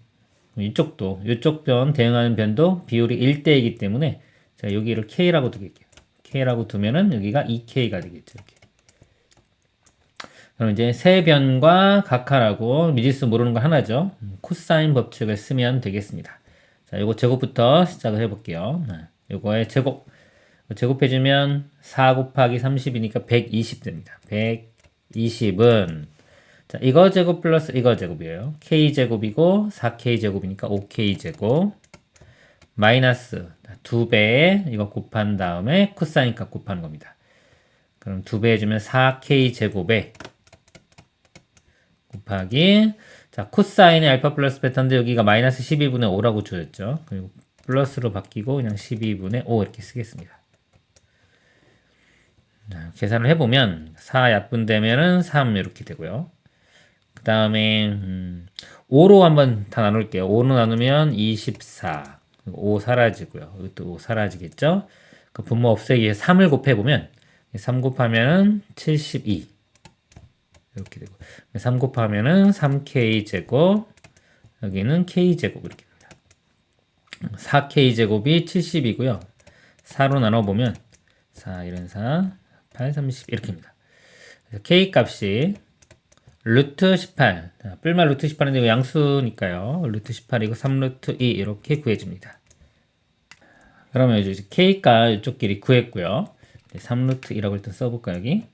이쪽도 이쪽 변 대응하는 변도 비율이 1대2이기 때문에 자, 여기를 K라고 두겠게요. K라고 두면은 여기가 2K가 되겠죠. 이렇게. 그럼 이제 세 변과 각하라고 미지수 모르는 거 하나죠. 코사인 법칙을 쓰면 되겠습니다. 자, 요거 제곱부터 시작을 해볼게요. 요거의 제곱. 제곱해주면 4 곱하기 30이니까 120 됩니다. 120은 자, 이거 제곱 플러스 이거 제곱이에요. K제곱이고 4K제곱이니까 5K제곱 마이너스 2배 이거 곱한 다음에 코사인 값 곱하는 겁니다. 그럼 2배 해주면 4K제곱에 곱하기 자 코사인의 알파 플러스 베타인데 여기가 마이너스 12분의 5라고 주어졌죠. 그리고 플러스로 바뀌고 그냥 12분의 5 이렇게 쓰겠습니다. 자, 계산을 해보면 4 약분되면은 3 이렇게 되고요. 그 다음에 5로 한번 다 나눌게요. 5로 나누면 24 5 사라지고요. 이것도 5 사라지겠죠. 그 분모 없애기 위해 3을 곱해보면 3 곱하면은 72 이렇게 되고 3 곱하면은 3K제곱 여기는 K제곱 이렇게 됩니다. 4K제곱이 70이고요. 4로 나눠보면 4, 1은 4, 8, 30 이렇게입니다. 그래서 K 값이 루트 18 뿔만 루트 18인데 이거 양수니까요. 루트 18이고 3루트 2 이렇게 구해집니다. 그러면 이제 K가 이쪽 길이 구했고요. 3루트 2라고 일단 써볼까요 여기?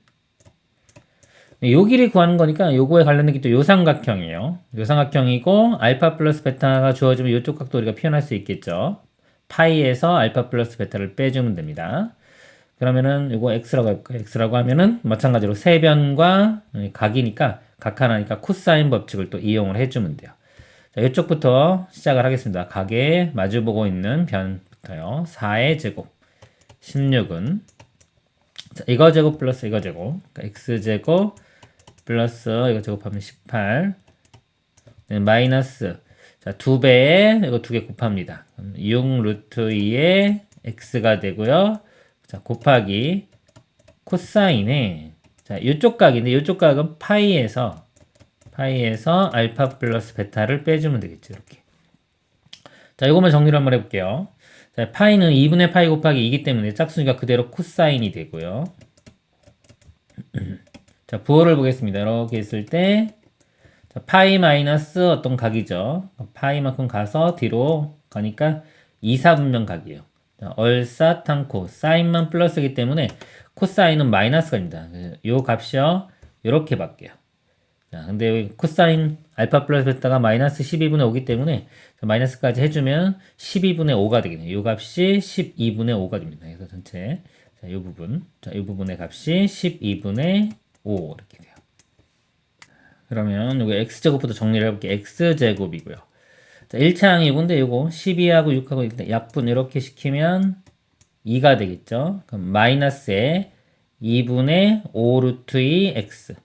요 길이 구하는 거니까 요거에 관련된 게 또 요 삼각형이에요. 요 삼각형이고 알파 플러스 베타가 주어지면 요쪽 각도 우리가 표현할 수 있겠죠. 파이에서 알파 플러스 베타를 빼주면 됩니다. 그러면은 요거 x라고 해볼까요? x라고 하면은 마찬가지로 세변과 각이니까 각 하나니까 코사인 법칙을 또 이용을 해주면 돼요. 자, 이쪽부터 시작을 하겠습니다. 각에 마주보고 있는 변부터요. 4의 제곱 16은 자, 이거 제곱 플러스 이거 제곱 그러니까 x제곱 플러스 이거 제곱하면 18 마이너스 자 2배에 이거 2개 곱합니다. 6 루트 2에 x가 되고요. 자 곱하기 코사인에 자 이쪽 각인데 이쪽 각은 파이에서 알파 플러스 베타를 빼주면 되겠죠. 이렇게 자 이것만 정리를 한번 해볼게요. 자 파이는 2분의 파이 곱하기 2이기 때문에 짝수니까 그대로 코사인이 되고요. 자 부호를 보겠습니다. 이렇게 있을 때 자, 파이 마이너스 어떤 각이죠. 파이만큼 가서 뒤로 가니까 2사분면 각이에요. 자, 얼싸탕코 사인만 플러스이기 때문에 코사인은 마이너스가 됩니다. 요 값이요 이렇게 바뀌어요. 자, 근데 코사인 알파 플러스 베타가 마이너스 12분의 5이기 때문에 마이너스까지 해주면 12분의 5가 되겠네요. 요 값이 12분의 5가 됩니다. 그래서 전체 자, 요 부분 요 부분의 값이 12분의 5 이렇게 돼요. 그러면 여기 x제곱부터 정리를 해볼게요. x제곱이고요. 자, 1차항이고인데 요거 12하고 6하고 일단 약분 이렇게 시키면 2가 되겠죠. 그럼 마이너스에 2분의 5 루트 2 x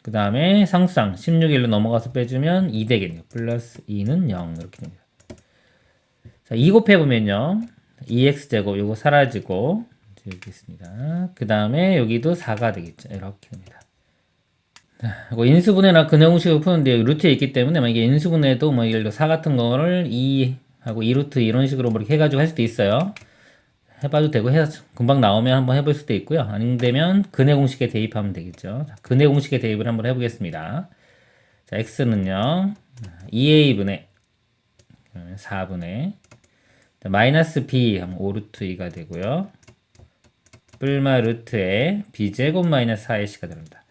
그 다음에 상수항 16일로 넘어가서 빼주면 2 되겠네요. 플러스 2는 0 이렇게 됩니다. 자, 2 곱해보면요. 2x제곱 요거 사라지고 여기 있습니다. 그 다음에 여기도 4가 되겠죠. 이렇게 됩니다. 자, 이거 인수분해나 근해공식을 푸는데 루트에 있기 때문에 만약에 인수분해도 뭐 예를 들어 4 같은 거를 2하고 2루트 이런 식으로 뭐 이렇게 해가지고 할 수도 있어요. 해봐도 되고 금방 나오면 한번 해볼 수도 있고요. 아니면 근해공식에 대입하면 되겠죠. 자, 근해공식에 대입을 한번 해보겠습니다. 자, x는요. 2a분의 4분의 마이너스 b 하면 5루트 2가 되고요. 뿔마 루트에 b제곱 마이너스 4ac가 됩니다.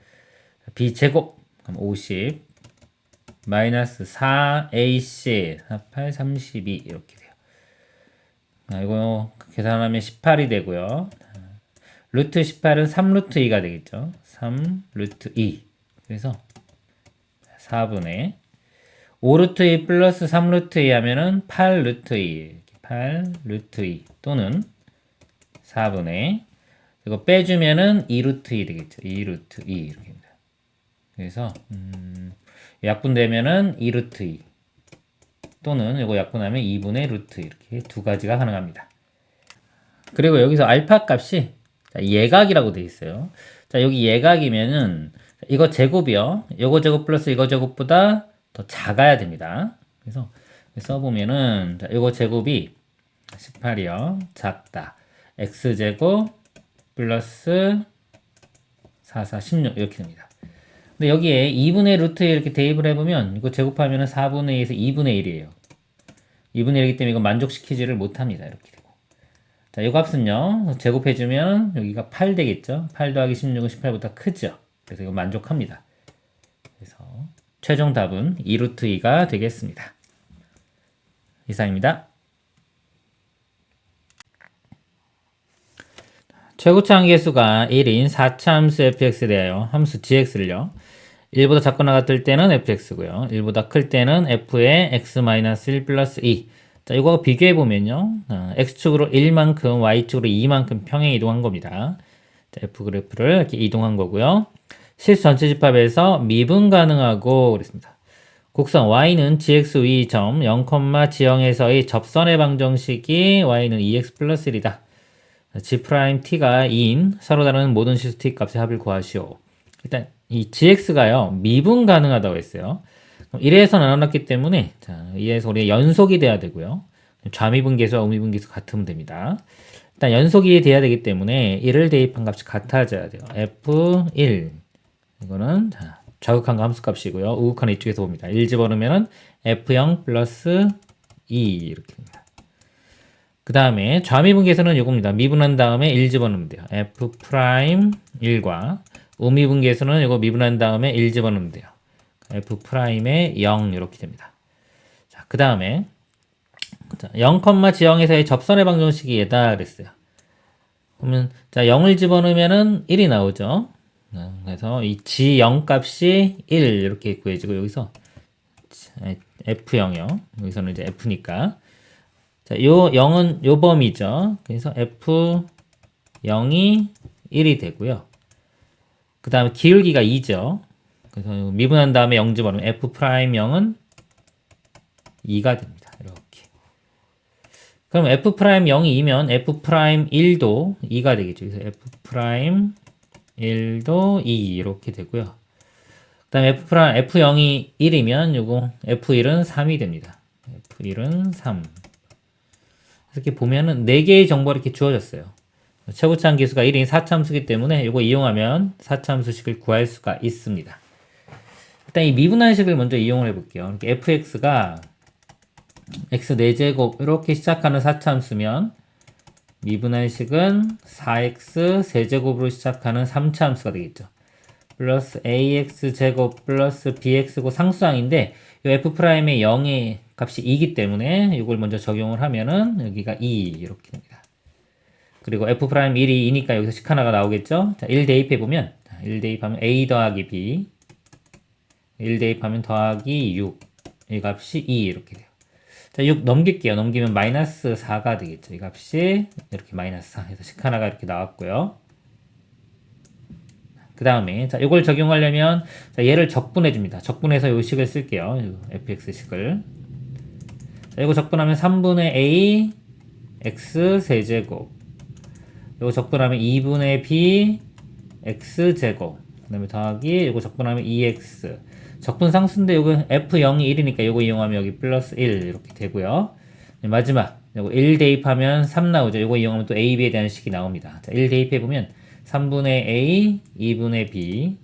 b제곱 그럼 50 마이너스 4ac 48 32 이렇게 돼요. 이거 계산하면 18이 되고요. 루트 18은 3루트 2가 되겠죠. 3루트 2 그래서 4분의 5루트 2 플러스 3루트 2 하면은 8루트 2. 8루트 2 또는 4분의 이거 빼주면은 2루트 2 되겠죠. 2루트 2 이렇게 됩니다. 그래서 약분되면은 2루트 2 또는 이거 약분하면 2분의 루트 이렇게 두 가지가 가능합니다. 그리고 여기서 알파 값이 예각이라고 되어 있어요. 자, 여기 예각이면은 이거 제곱이요. 이거 제곱 플러스 이거 제곱보다 더 작아야 됩니다. 그래서 써보면은 이거 제곱이 18이요. 작다. x제곱 플러스 4, 4, 16 이렇게 됩니다. 근데 여기에 2분의 루트 이렇게 대입을 해보면 이거 제곱하면 4분의 2에서 2분의 1이에요. 2분의 1이기 때문에 이거 만족시키지를 못합니다. 이렇게 되고. 자, 이 값은요. 제곱해주면 여기가 8 되겠죠. 8 더하기 16은 18보다 크죠. 그래서 이거 만족합니다. 그래서 최종 답은 2루트 2가 되겠습니다. 이상입니다. 최고차 한계수가 1인 4차함수 fx에 대하여 함수 gx를요. 1보다 작거나 같을 때는 fx고요. 1보다 클 때는 f의 x-1 플러스 2. 자, 이거 비교해보면요. x축으로 1만큼, y축으로 2만큼 평행 이동한 겁니다. 자, f그래프를 이렇게 이동한 거고요. 실수 전체 집합에서 미분 가능하고 그랬습니다. 곡선 y는 gx 위 점 0, 지형에서의 접선의 방정식이 y는 2x 플러스 1이다. g't가 2인 서로 다른 모든 실수 t 값의 합을 구하시오. 일단 이 gx가요 미분 가능하다고 했어요. 1에서 나눠놨기 때문에 자, 이에서 우리 연속이 돼야 되고요. 좌미분계수와 우미분계수 같으면 됩니다. 일단 연속이 돼야 되기 때문에 1을 대입한 값이 같아져야 돼요. f1 이거는 자, 좌극한 거 함수값이고요. 우극한 이쪽에서 봅니다. 1 집어넣으면 f0 플러스 2 이렇게 됩니다. 그 다음에 좌미분계수는 이겁니다. 미분한 다음에 1 집어넣으면 돼요. f'1과 우미분계수는 이거 미분한 다음에 1 집어넣으면 돼요. f'의 0 이렇게 됩니다. 자, 그 다음에 0, 지형에서의 접선의 방정식이 얘다 그랬어요. 그러면 자 0을 집어넣으면은 1이 나오죠. 그래서 이 g0 값이 1 이렇게 구해지고 여기서 f0이요. 여기서는 이제 f니까 자, 요 0은 요 범위죠. 그래서 f0이 1이 되고요. 그 다음에 기울기가 2죠. 그래서 미분한 다음에 0 집어넣으면 f'0은 2가 됩니다. 이렇게. 그럼 f'0이 2면 f'1도 2가 되겠죠. 그래서 f'1도 2 이렇게 되고요. 그 다음에 f0이 1이면 요거 f1은 3이 됩니다. f1은 3. 이렇게 보면은 4개의 정보가 이렇게 주어졌어요. 최고차 한계수가 1인 4차함수이기 때문에 이거 이용하면 4차함수식을 구할 수가 있습니다. 일단 이 미분한식을 먼저 이용을 해볼게요. fx가 x 4제곱 이렇게 시작하는 4차함수면 미분한식은 4x 세제곱으로 시작하는 3차함수가 되겠죠. 플러스 ax제곱 플러스 bx고 상수항인데 이 f'의 0의 값이 2이기 때문에 이걸 먼저 적용을 하면은 여기가 2 이렇게 됩니다. 그리고 f'1이 2니까 여기서 식 하나가 나오겠죠. 자, 1 대입해보면 1 대입하면 a 더하기 b 1 대입하면 더하기 6 이 값이 2 이렇게 돼요. 자, 6 넘길게요. 넘기면 마이너스 4가 되겠죠. 이 값이 이렇게 마이너스 4 해서 식 하나가 이렇게 나왔고요. 그 다음에 자, 이걸 적용하려면 자, 얘를 적분해 줍니다. 적분해서 이 식을 쓸게요. 이 fx식을. 자, 이거 적분하면 3분의 a x 세제곱. 이거 적분하면 2분의 b x 제곱. 그다음에 더하기 이거 적분하면 2x. 적분 상수인데 이거 f0이 1이니까 이거 이용하면 여기 플러스 1 이렇게 되고요. 마지막 이거 1 대입하면 3 나오죠. 이거 이용하면 또 a, b에 대한 식이 나옵니다. 자, 1 대입해 보면 3분의 a, 2분의 b.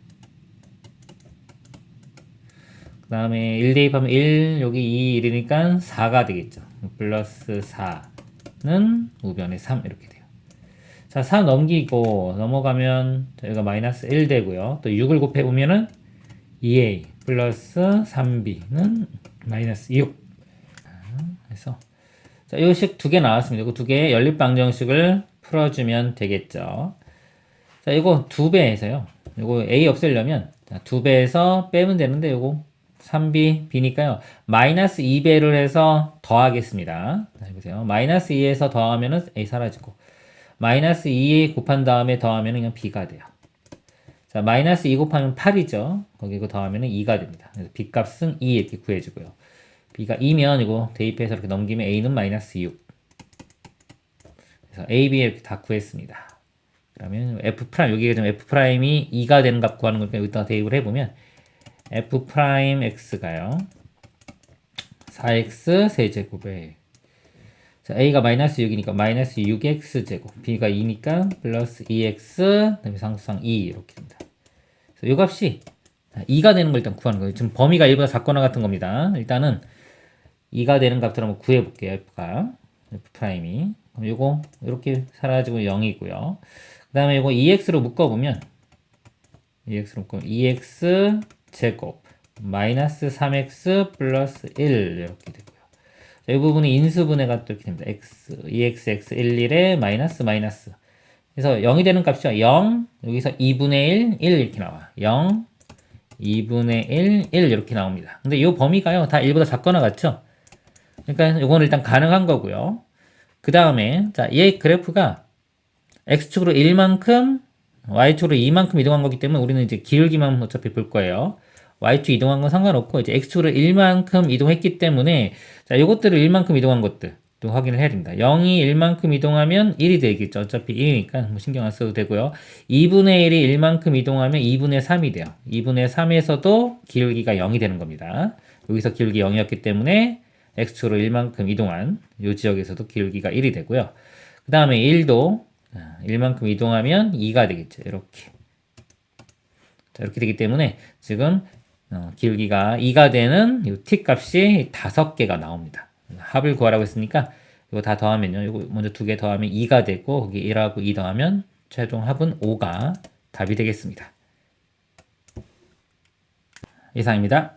그 다음에 1 대입하면 1, 여기 2, 1이니까 4가 되겠죠. 플러스 4는 우변에 3 이렇게 돼요. 자, 4 넘기고 넘어가면 여기가 마이너스 1 되고요. 또 6을 곱해보면은 2a 플러스 3b는 마이너스 6. 그래서 자, 이 식 두 개 나왔습니다. 이거 두 개의 연립방정식을 풀어주면 되겠죠. 자, 이거 2배에서요. 이거 a 없애려면 2배에서 빼면 되는데 이거 3b, b니까요. 마이너스 2배를 해서 더하겠습니다. 자, 보세요. 마이너스 2에서 더하면은 a 사라지고, 마이너스 2 곱한 다음에 더하면은 그냥 b가 돼요. 자, 마이너스 2 곱하면 8이죠. 거기 이거 더하면은 2가 됩니다. 그래서 b 값은 2 이렇게 구해주고요. b가 2면 이거 대입해서 이렇게 넘기면 a는 마이너스 6. 그래서 a, b 이렇게 다 구했습니다. 그러면 f 프라임, 여기가 좀 f 프라임이 2가 되는 값 구하는 거니까 여기다가 대입을 해보면 f 프라임 x가요. 4x 세제곱에, 자, a가 마이너스 6이니까 마이너스 6x 제곱, b가 2니까 플러스 2x, 그다음에 상수상 2 이렇게 됩니다. 그래서 이 값이 2가 되는 걸 일단 구하는 거예요. 지금 범위가 1보다 작거나 같은 겁니다. 일단은 2가 되는 값들 한번 구해볼게요. f가, f 프라임이. 그럼 요거 이렇게 사라지고 0이고요. 그 다음에 요거 2x로 묶어보면 2x 제곱 마이너스 3x 플러스 1 이렇게 되고요. 자, 이 부분이 인수분해가 또 이렇게 됩니다. x, 2x, 1, 1에 마이너스 마이너스. 그래서 0이 되는 값이죠. 0, 여기서 2분의 1, 1 이렇게 나와. 0, 2분의 1, 1 이렇게 나옵니다. 근데 이 범위가요, 다 1보다 작거나 같죠? 그러니까 이거는 일단 가능한 거고요. 그 다음에, 자, 얘 그래프가 x축으로 1만큼, y축으로 2만큼 이동한 거기 때문에 우리는 이제 기울기만 어차피 볼 거예요. y축 이동한 건 상관없고, 이제 x축으로 1만큼 이동했기 때문에, 자, 요것들을 1만큼 이동한 것들 또 확인을 해야 됩니다. 0이 1만큼 이동하면 1이 되겠죠. 어차피 1이니까 뭐 신경 안 써도 되고요. 2분의 1이 1만큼 이동하면 2분의 3이 돼요. 2분의 3에서도 기울기가 0이 되는 겁니다. 여기서 기울기 0이었기 때문에 x축으로 1만큼 이동한 요 지역에서도 기울기가 1이 되고요. 그 다음에 1도 1만큼 이동하면 2가 되겠죠. 이렇게. 자, 이렇게 되기 때문에 지금 기울기가 2가 되는 이 t 값이 5개가 나옵니다. 합을 구하라고 했으니까 이거 다 더하면요. 이거 먼저 2개 더하면 2가 되고 거기 1하고 2 더하면 최종 합은 5가 답이 되겠습니다. 이상입니다.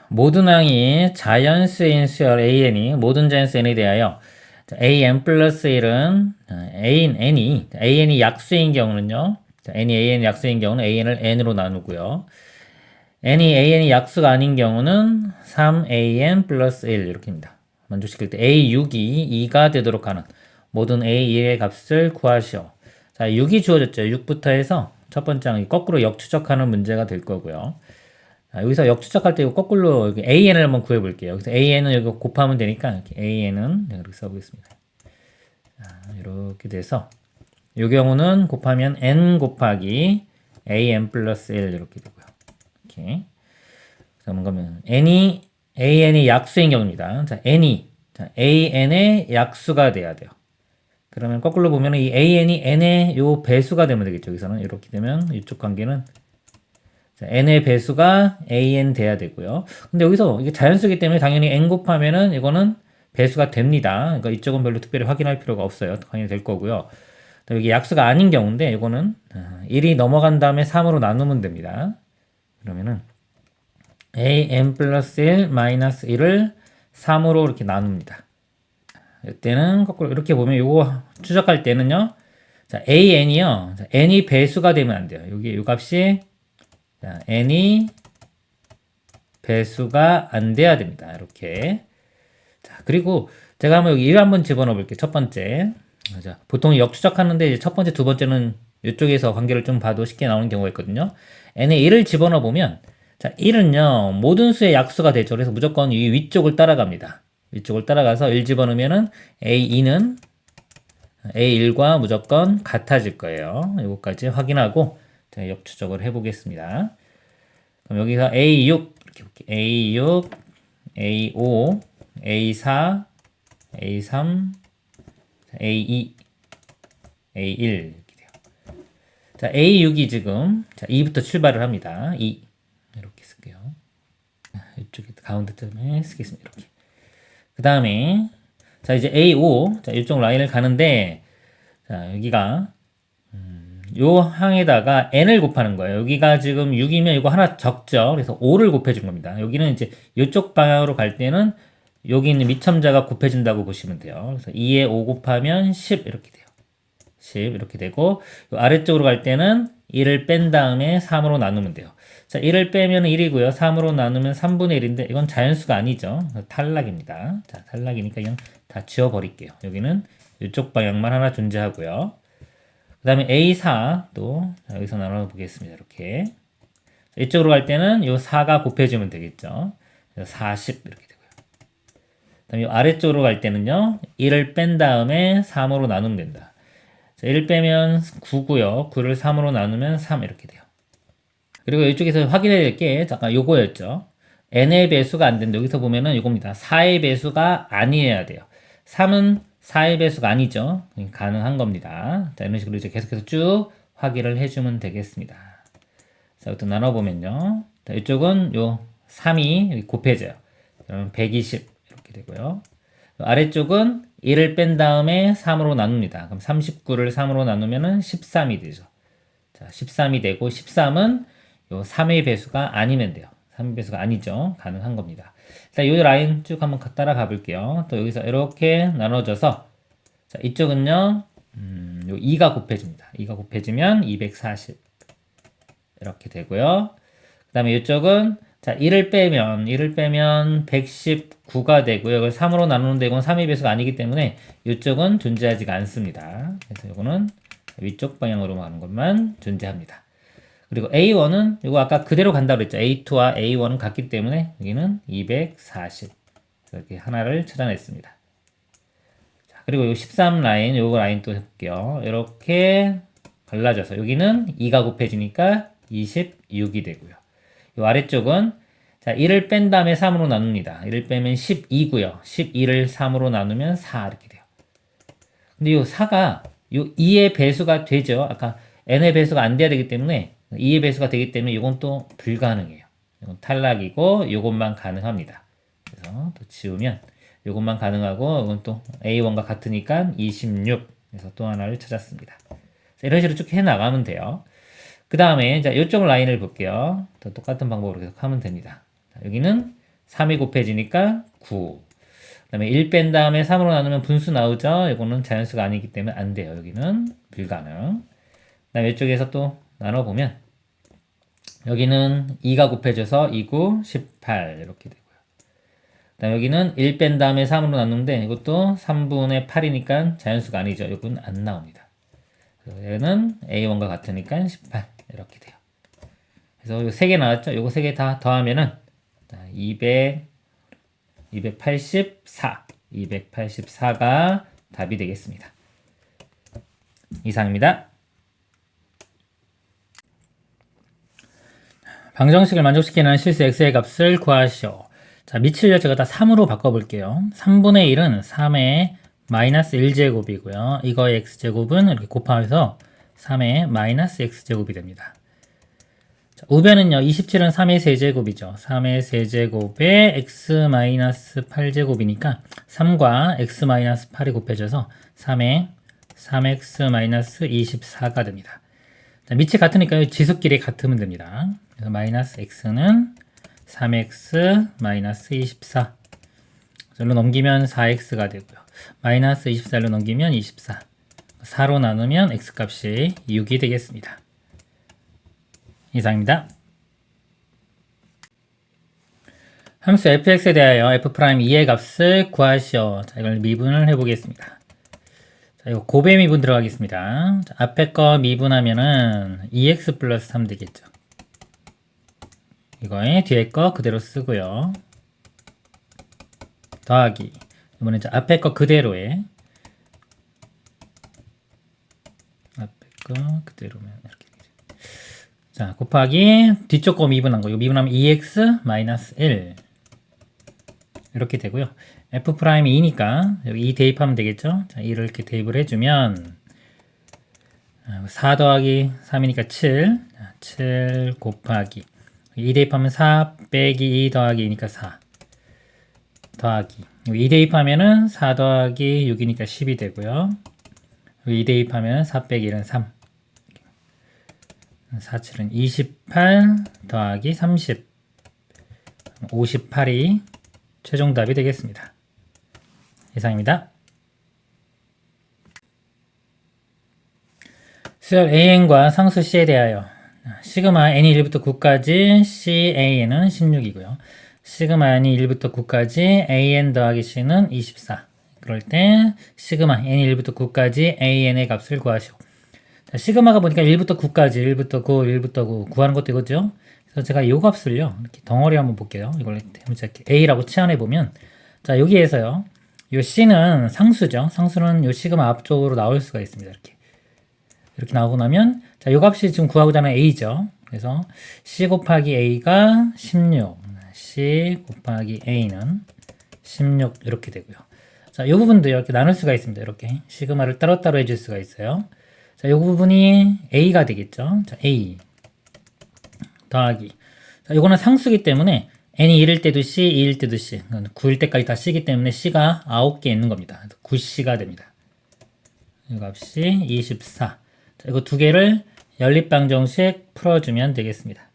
모든 항이 자연수인 수열 an이 모든 자연수 n에 대하여 an 플러스 1은 an이 약수인 경우는요. n이 an이 약수인 경우는 an을 n으로 나누고요. an이 약수가 아닌 경우는 3an 플러스 1 이렇게입니다. 만족시킬 때 a6이 2가 되도록 하는 모든 a1의 값을 구하시오. 자, 6이 주어졌죠. 6부터 해서 첫 번째 항이 거꾸로 역추적하는 문제가 될 거고요. 자, 여기서 역추적할 때 거꾸로 여기 an을 한번 구해 볼게요. 그래서 an은 여기 곱하면 되니까 이렇게 an은 이렇게 써보겠습니다. 자, 이렇게 돼서 이 경우는 곱하면 n 곱하기 an 플러스 1 이렇게 되고요. 이렇게. 자, 뭔가면 an이 약수인 경우입니다. 자, an의 약수가 돼야 돼요. 그러면 거꾸로 보면 이 an이 n의 요 배수가 되면 되겠죠. 여기서는 이렇게 되면 이쪽 관계는 자, n의 배수가 an 돼야 되고요. 근데 여기서 이게 자연수이기 때문에 당연히 n 곱하면은 이거는 배수가 됩니다. 그러니까 이쪽은 별로 특별히 확인할 필요가 없어요. 당연히 될 거고요. 여기 약수가 아닌 경우인데 이거는 1이 넘어간 다음에 3으로 나누면 됩니다. 그러면은 an 플러스 1 마이너스 1을 3으로 이렇게 나눕니다. 이때는 거꾸로 이렇게 보면 이거 추적할 때는요. 자, an이요. 자, n이 배수가 되면 안 돼요. 여기 이 값이 자, n이 배수가 안 돼야 됩니다. 이렇게. 자, 그리고 제가 한번 여기 1 한번 집어넣어 볼게요. 첫 번째. 자, 보통 역추적하는데 이제 첫 번째, 두 번째는 이쪽에서 관계를 좀 봐도 쉽게 나오는 경우가 있거든요. n에 1을 집어넣어 보면 자, 1은요. 모든 수의 약수가 되죠. 그래서 무조건 이 위쪽을 따라갑니다. 위쪽을 따라가서 1 집어넣으면은 a2는 a1과 무조건 같아질 거예요. 이것까지 확인하고 자, 역추적을 해보겠습니다. 그럼 여기서 A6, 이렇게 볼게요. A6, A5, A4, A3, A2, A1 이렇게 돼요. 자, A6이 지금 자, 2부터 출발을 합니다. 2 이렇게 쓸게요. 이쪽에 가운데쯤에 쓰겠습니다. 이렇게. 그 다음에 자, 이제 A5, 자, 이쪽 라인을 가는데 자, 여기가 요 항에다가 n을 곱하는 거예요. 여기가 지금 6이면 이거 하나 적죠. 그래서 5를 곱해준 겁니다. 여기는 이제 이쪽 방향으로 갈 때는 여기 있는 미첨자가 곱해준다고 보시면 돼요. 그래서 2에 5 곱하면 10 이렇게 돼요. 10 이렇게 되고 요 아래쪽으로 갈 때는 1을 뺀 다음에 3으로 나누면 돼요. 자, 1을 빼면 1이고요. 3으로 나누면 3분의 1인데 이건 자연수가 아니죠. 탈락입니다. 자, 탈락이니까 그냥 다 지워버릴게요. 여기는 이쪽 방향만 하나 존재하고요. 그 다음에 A4 또 여기서 나눠보겠습니다. 이렇게 이쪽으로 갈 때는 이 4가 곱해지면 되겠죠. 40 이렇게 되고요. 그 다음에 이 아래쪽으로 갈 때는요. 1을 뺀 다음에 3으로 나누면 된다. 자, 1 빼면 9고요. 9를 3으로 나누면 3 이렇게 돼요. 그리고 이쪽에서 확인해야 될 게 잠깐 요거였죠. n의 배수가 안 된다. 여기서 보면은 이겁니다. 4의 배수가 아니어야 돼요. 3은 4의 배수가 아니죠. 가능한 겁니다. 자, 이런 식으로 이제 계속해서 쭉 확인을 해주면 되겠습니다. 자, 이것도 나눠보면요. 자, 이쪽은 요 3이 곱해져요. 그러면 120 이렇게 되고요. 아래쪽은 1을 뺀 다음에 3으로 나눕니다. 그럼 39를 3으로 나누면은 13이 되죠. 자, 13이 되고 13은 요 3의 배수가 아니면 돼요. 3의 배수가 아니죠. 가능한 겁니다. 자, 이 라인 쭉 한번 따라가 볼게요. 또 여기서 이렇게 나눠져서 자, 이쪽은요. 요 2가 곱해집니다. 2가 곱해지면 240 이렇게 되고요. 그 다음에 이쪽은 자, 1을 빼면 119가 되고요. 이걸 3으로 나누는데 이건 3의 배수가 아니기 때문에 이쪽은 존재하지가 않습니다. 그래서 이거는 위쪽 방향으로 가는 것만 존재합니다. 그리고 A1은 이거 아까 그대로 간다고 그랬죠. A2와 A1은 같기 때문에 여기는 240 이렇게 하나를 찾아냈습니다. 자, 그리고 이 13 라인, 요거 라인 또 해볼게요. 이렇게 갈라져서 여기는 2가 곱해지니까 26이 되고요. 이 아래쪽은 자, 1을 뺀 다음에 3으로 나눕니다. 1을 빼면 12고요. 12를 3으로 나누면 4 이렇게 돼요. 근데 이 4가 요 2의 배수가 되죠. 아까 n의 배수가 안 돼야 되기 때문에 2의 배수가 되기 때문에 이건 또 불가능해요. 이건 탈락이고 이것만 가능합니다. 그래서 또 지우면 이것만 가능하고 이건 또 A1과 같으니까 26. 그래서 또 하나를 찾았습니다. 이런 식으로 쭉 해나가면 돼요. 그 다음에 자 이쪽 라인을 볼게요. 또 똑같은 방법으로 계속 하면 됩니다. 자, 여기는 3이 곱해지니까 9. 그 다음에 1 뺀 다음에 3으로 나누면 분수 나오죠. 이거는 자연수가 아니기 때문에 안 돼요. 여기는 불가능. 그 다음에 이쪽에서 또 나눠보면 여기는 2가 곱해져서 2, 9, 18 이렇게 되고요. 그 다음에 여기는 1 뺀 다음에 3으로 나누는데 이것도 3분의 8이니까 자연수가 아니죠. 이건 안 나옵니다. 얘는 A1과 같으니까 18 이렇게 돼요. 그래서 3개 나왔죠? 요거 3개 다 더하면은 284가 답이 되겠습니다. 이상입니다. 방정식을 만족시키는 실수 x의 값을 구하시오. 자, 밑을 제가 다 3으로 바꿔볼게요. 3분의 1은 3의 마이너스 1제곱이고요. 이거의 x제곱은 이렇게 곱하면서 3의 마이너스 x제곱이 됩니다. 자, 우변은요. 27은 3의 세제곱이죠. 3의 세제곱에 x 마이너스 8제곱이니까 3과 x 마이너스 8이 곱해져서 3의 3x 마이너스 24가 됩니다. 자, 밑이 같으니까 지수끼리 같으면 됩니다. 그래서 마이너스 x는 3x 마이너스 24. 절로 넘기면 4x가 되고요. 마이너스 24로 넘기면 24. 4로 나누면 x값이 6이 되겠습니다. 이상입니다. 함수 fx에 대하여 f'2의 값을 구하시오. 자, 이걸 미분을 해보겠습니다. 자, 이거 곱의 미분 들어가겠습니다. 자, 앞에 거 미분하면은 2x 플러스 3 되겠죠. 이거에 뒤에 거 그대로 쓰고요. 더하기. 이번엔 앞에 거 그대로에 앞에 거 그대로면 이렇게 되죠. 자, 곱하기 뒤쪽 거 미분한 거. 이거 미분하면 2x 마이너스 1 이렇게 되고요. f'2니까 여기 2 대입하면 되겠죠. 자, 2를 이렇게 대입을 해주면 4 더하기 3이니까 7. 7 곱하기 2 대입하면 4 빼기 2 더하기 2니까 4 더하기 2 대입하면은 4 더하기 6이니까 10이 되고요. 2 대입하면 4 빼기 1은 3 4, 7은 28 더하기 30 58이 최종 답이 되겠습니다. 이상입니다. 수열 AN과 상수 C에 대하여 시그마 n이 1부터 9까지 CAN은 16이고요. 시그마 n이 1부터 9까지 AN 더하기 C는 24. 그럴 때 시그마 n이 1부터 9까지 AN의 값을 구하시오. 자, 시그마가 보니까 1부터 9까지 1부터 9, 1부터 9 구하는 것도 이거죠. 그래서 제가 이 값을요. 이렇게 덩어리 한번 볼게요. 이걸 이렇게 A라고 치환해 보면 자, 여기에서요. 이 C는 상수죠. 상수는 이 시그마 앞쪽으로 나올 수가 있습니다. 이렇게 나오고 나면 자, 이 값이 지금 구하고자 하는 A죠. 그래서 C 곱하기 A가 16, C 곱하기 A는 16 이렇게 되고요. 자, 이 부분도 이렇게 나눌 수가 있습니다. 이렇게 시그마를 따로따로 해줄 수가 있어요. 자, 이 부분이 A가 되겠죠. 자, A 더하기. 자, 이거는 상수기 때문에 n이 1일 때도 C, 2일 때도 C, 9일 때까지 다 C이기 때문에 C가 9개 있는 겁니다. 9C가 됩니다. 이 값이 24. 자, 이거 두 개를 연립방정식 풀어주면 되겠습니다.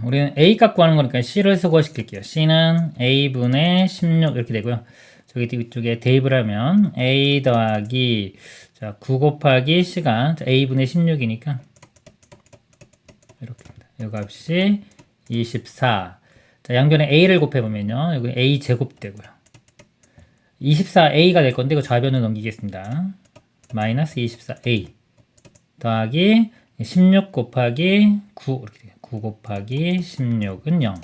우리는 A 값 구하는 거니까 C를 수거시킬게요. C는 A분의 16 이렇게 되고요. 저기 뒤쪽에 대입을 하면 A 더하기 자, 9 곱하기 C가 A분의 16이니까 이렇게 됩니다. 이 값이 24. 자, 양변에 A를 곱해보면요. 여기 A 제곱 되고요. 24A가 될 건데 이거 좌변으로 넘기겠습니다. 마이너스 24A 더하기 16 곱하기 9 이렇게 돼요. 9 곱하기 16은 0. 자,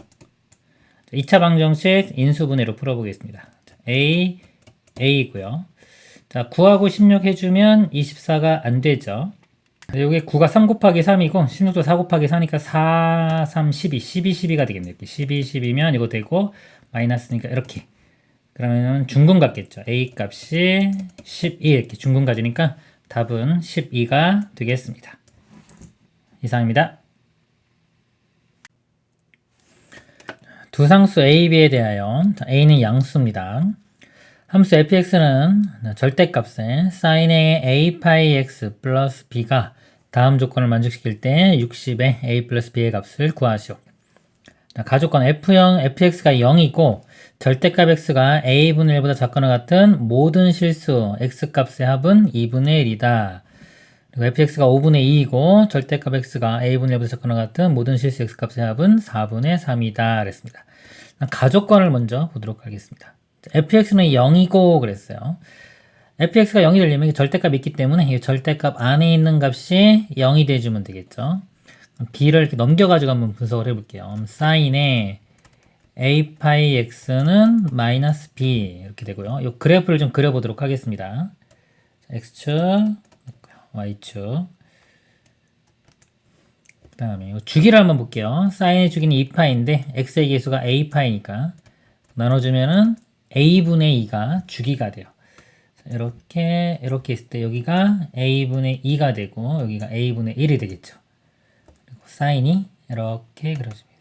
2차 방정식 인수분해로 풀어보겠습니다. 자, A, A고요. 자, 9하고 16 해주면 24가 안 되죠. 여기 9가 3 곱하기 3이고 16도 4 곱하기 4니까 4, 3, 12, 12, 12가 되겠네요. 이렇게 12, 12면 이거 되고 마이너스니까 이렇게 그러면 중근 같겠죠. A 값이 12 이렇게 중근 가지니까 답은 12가 되겠습니다. 이상입니다. 두 상수 A, B에 대하여 A는 양수입니다. 함수 fx는 절대값에 sin의 a 파이 x 플러스 b가 다음 조건을 만족시킬 때 60의 a 플러스 b의 값을 구하시오. 가조건 f형 fx가 0이고 절대값 x가 a분의 1보다 작거나 같은 모든 실수 x값의 합은 2분의 1이다. 그리고 fx가 5분의 2이고 절대값 x가 a분의 1보다 작거나 같은 모든 실수 x값의 합은 4분의 3이다. 그랬습니다. 가조건을 먼저 보도록 하겠습니다. fx는 0이고 그랬어요. fx가 0이 되려면 절대값이 있기 때문에 이 절대값 안에 있는 값이 0이 돼주면 되겠죠. b를 이렇게 넘겨가지고 한번 분석을 해볼게요. sin의 a 파이 x는 마이너스 b 이렇게 되고요. 이 그래프를 좀 그려보도록 하겠습니다. x축, y축. 그 다음에 주기를 한번 볼게요. sin의 주기는 2파인데 x의 계수가 a파이니까 나눠주면은 a분의 2가 주기가 돼요. 이렇게 있을 때 여기가 a분의 2가 되고 여기가 a분의 1이 되겠죠. 그리고 사인이 이렇게 그려집니다.